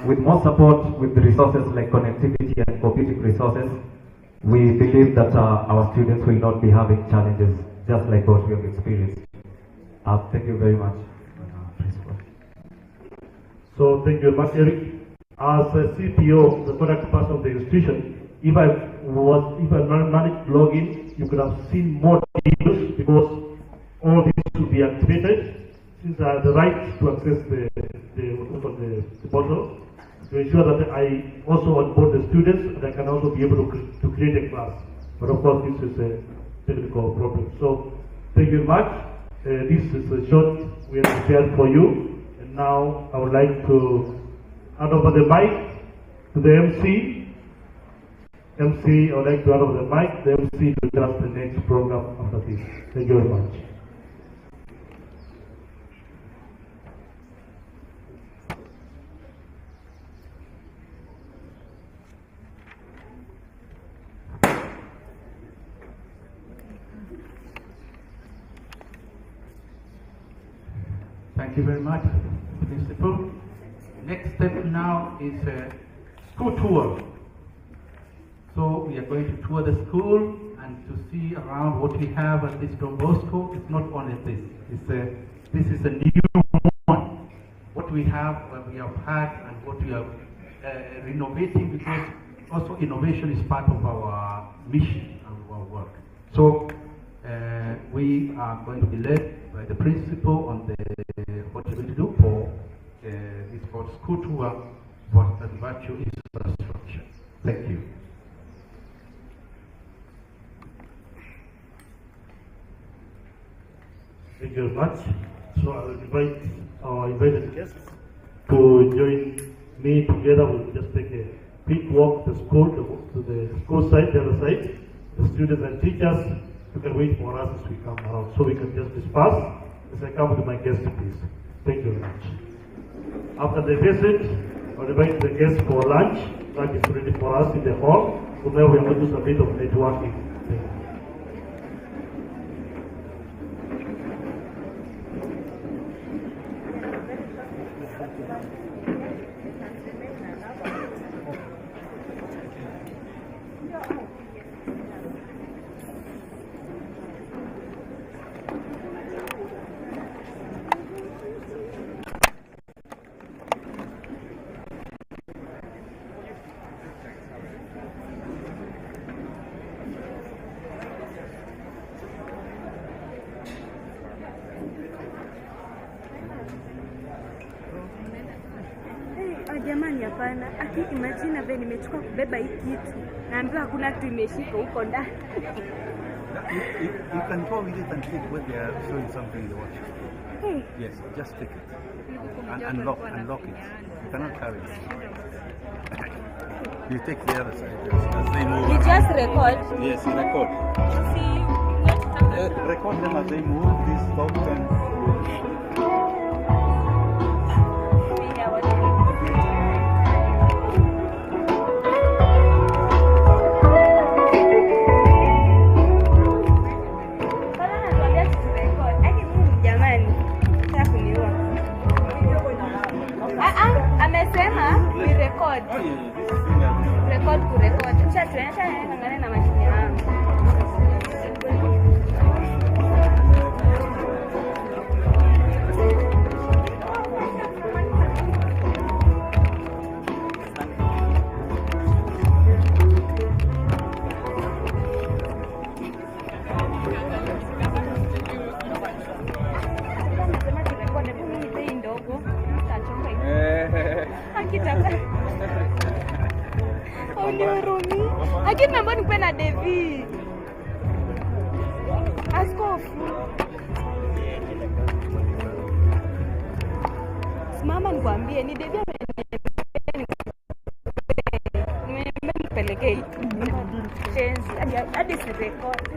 with more support with the resources like connectivity and computing resources. We believe that our students will not be having challenges just like what we have experienced. Thank you very much. So thank you very much, Eric. As a CPO, the product person of the institution, if I managed to log in, you could have seen more details because all this will be activated since I have the right to access the portal to ensure that I also onboard the students and I can also be able to create a class. But of course, this is a technical problem. So thank you very much. This is a short we have prepared for you. And now I would like to hand over the mic to the MC. I would like to hand over the mic. The MC to tell us the next program after this. Thank you very much. Thank you very much, Principal. Next step now is a school tour. So we are going to tour the school and to see around what we have at this Don Bosco. It's not only this. This is a new one. What we have had and what we are renovating, because also innovation is part of our mission and our work. So we are going to be led by the principal on what we're going to do for this called school tour for virtual infrastructure. Thank you. Thank you very much. So I will invite our invited guests to join me together. We'll just take a quick walk to the school side, the other side. The students and teachers, you can wait for us as we come around, so we can just disperse as I come to my guest, please. Thank you very much. After the visit, I'll invite the guests for lunch. Lunch is ready for us in the hall. So now we are going to do some bit of networking. Thank you. hapana. Imagine vile nimechukua kubeba hii kitu. Naambiwa hakuna kitu imeshika huko ndani. You can go with it and take when they are showing something in the watch. Hey. Yes, just take it. And unlock it. You cannot carry it. You take the other side as they move. You just record? Yes, you record. Record them as they move, this stop and... Amesema we record. Record ku record. Tunaenda ngane na mashine yangu. Lakini naomba nikupe na David. Askofu. Simama nikwambie ni David nimepelekea chenzi hadi si record.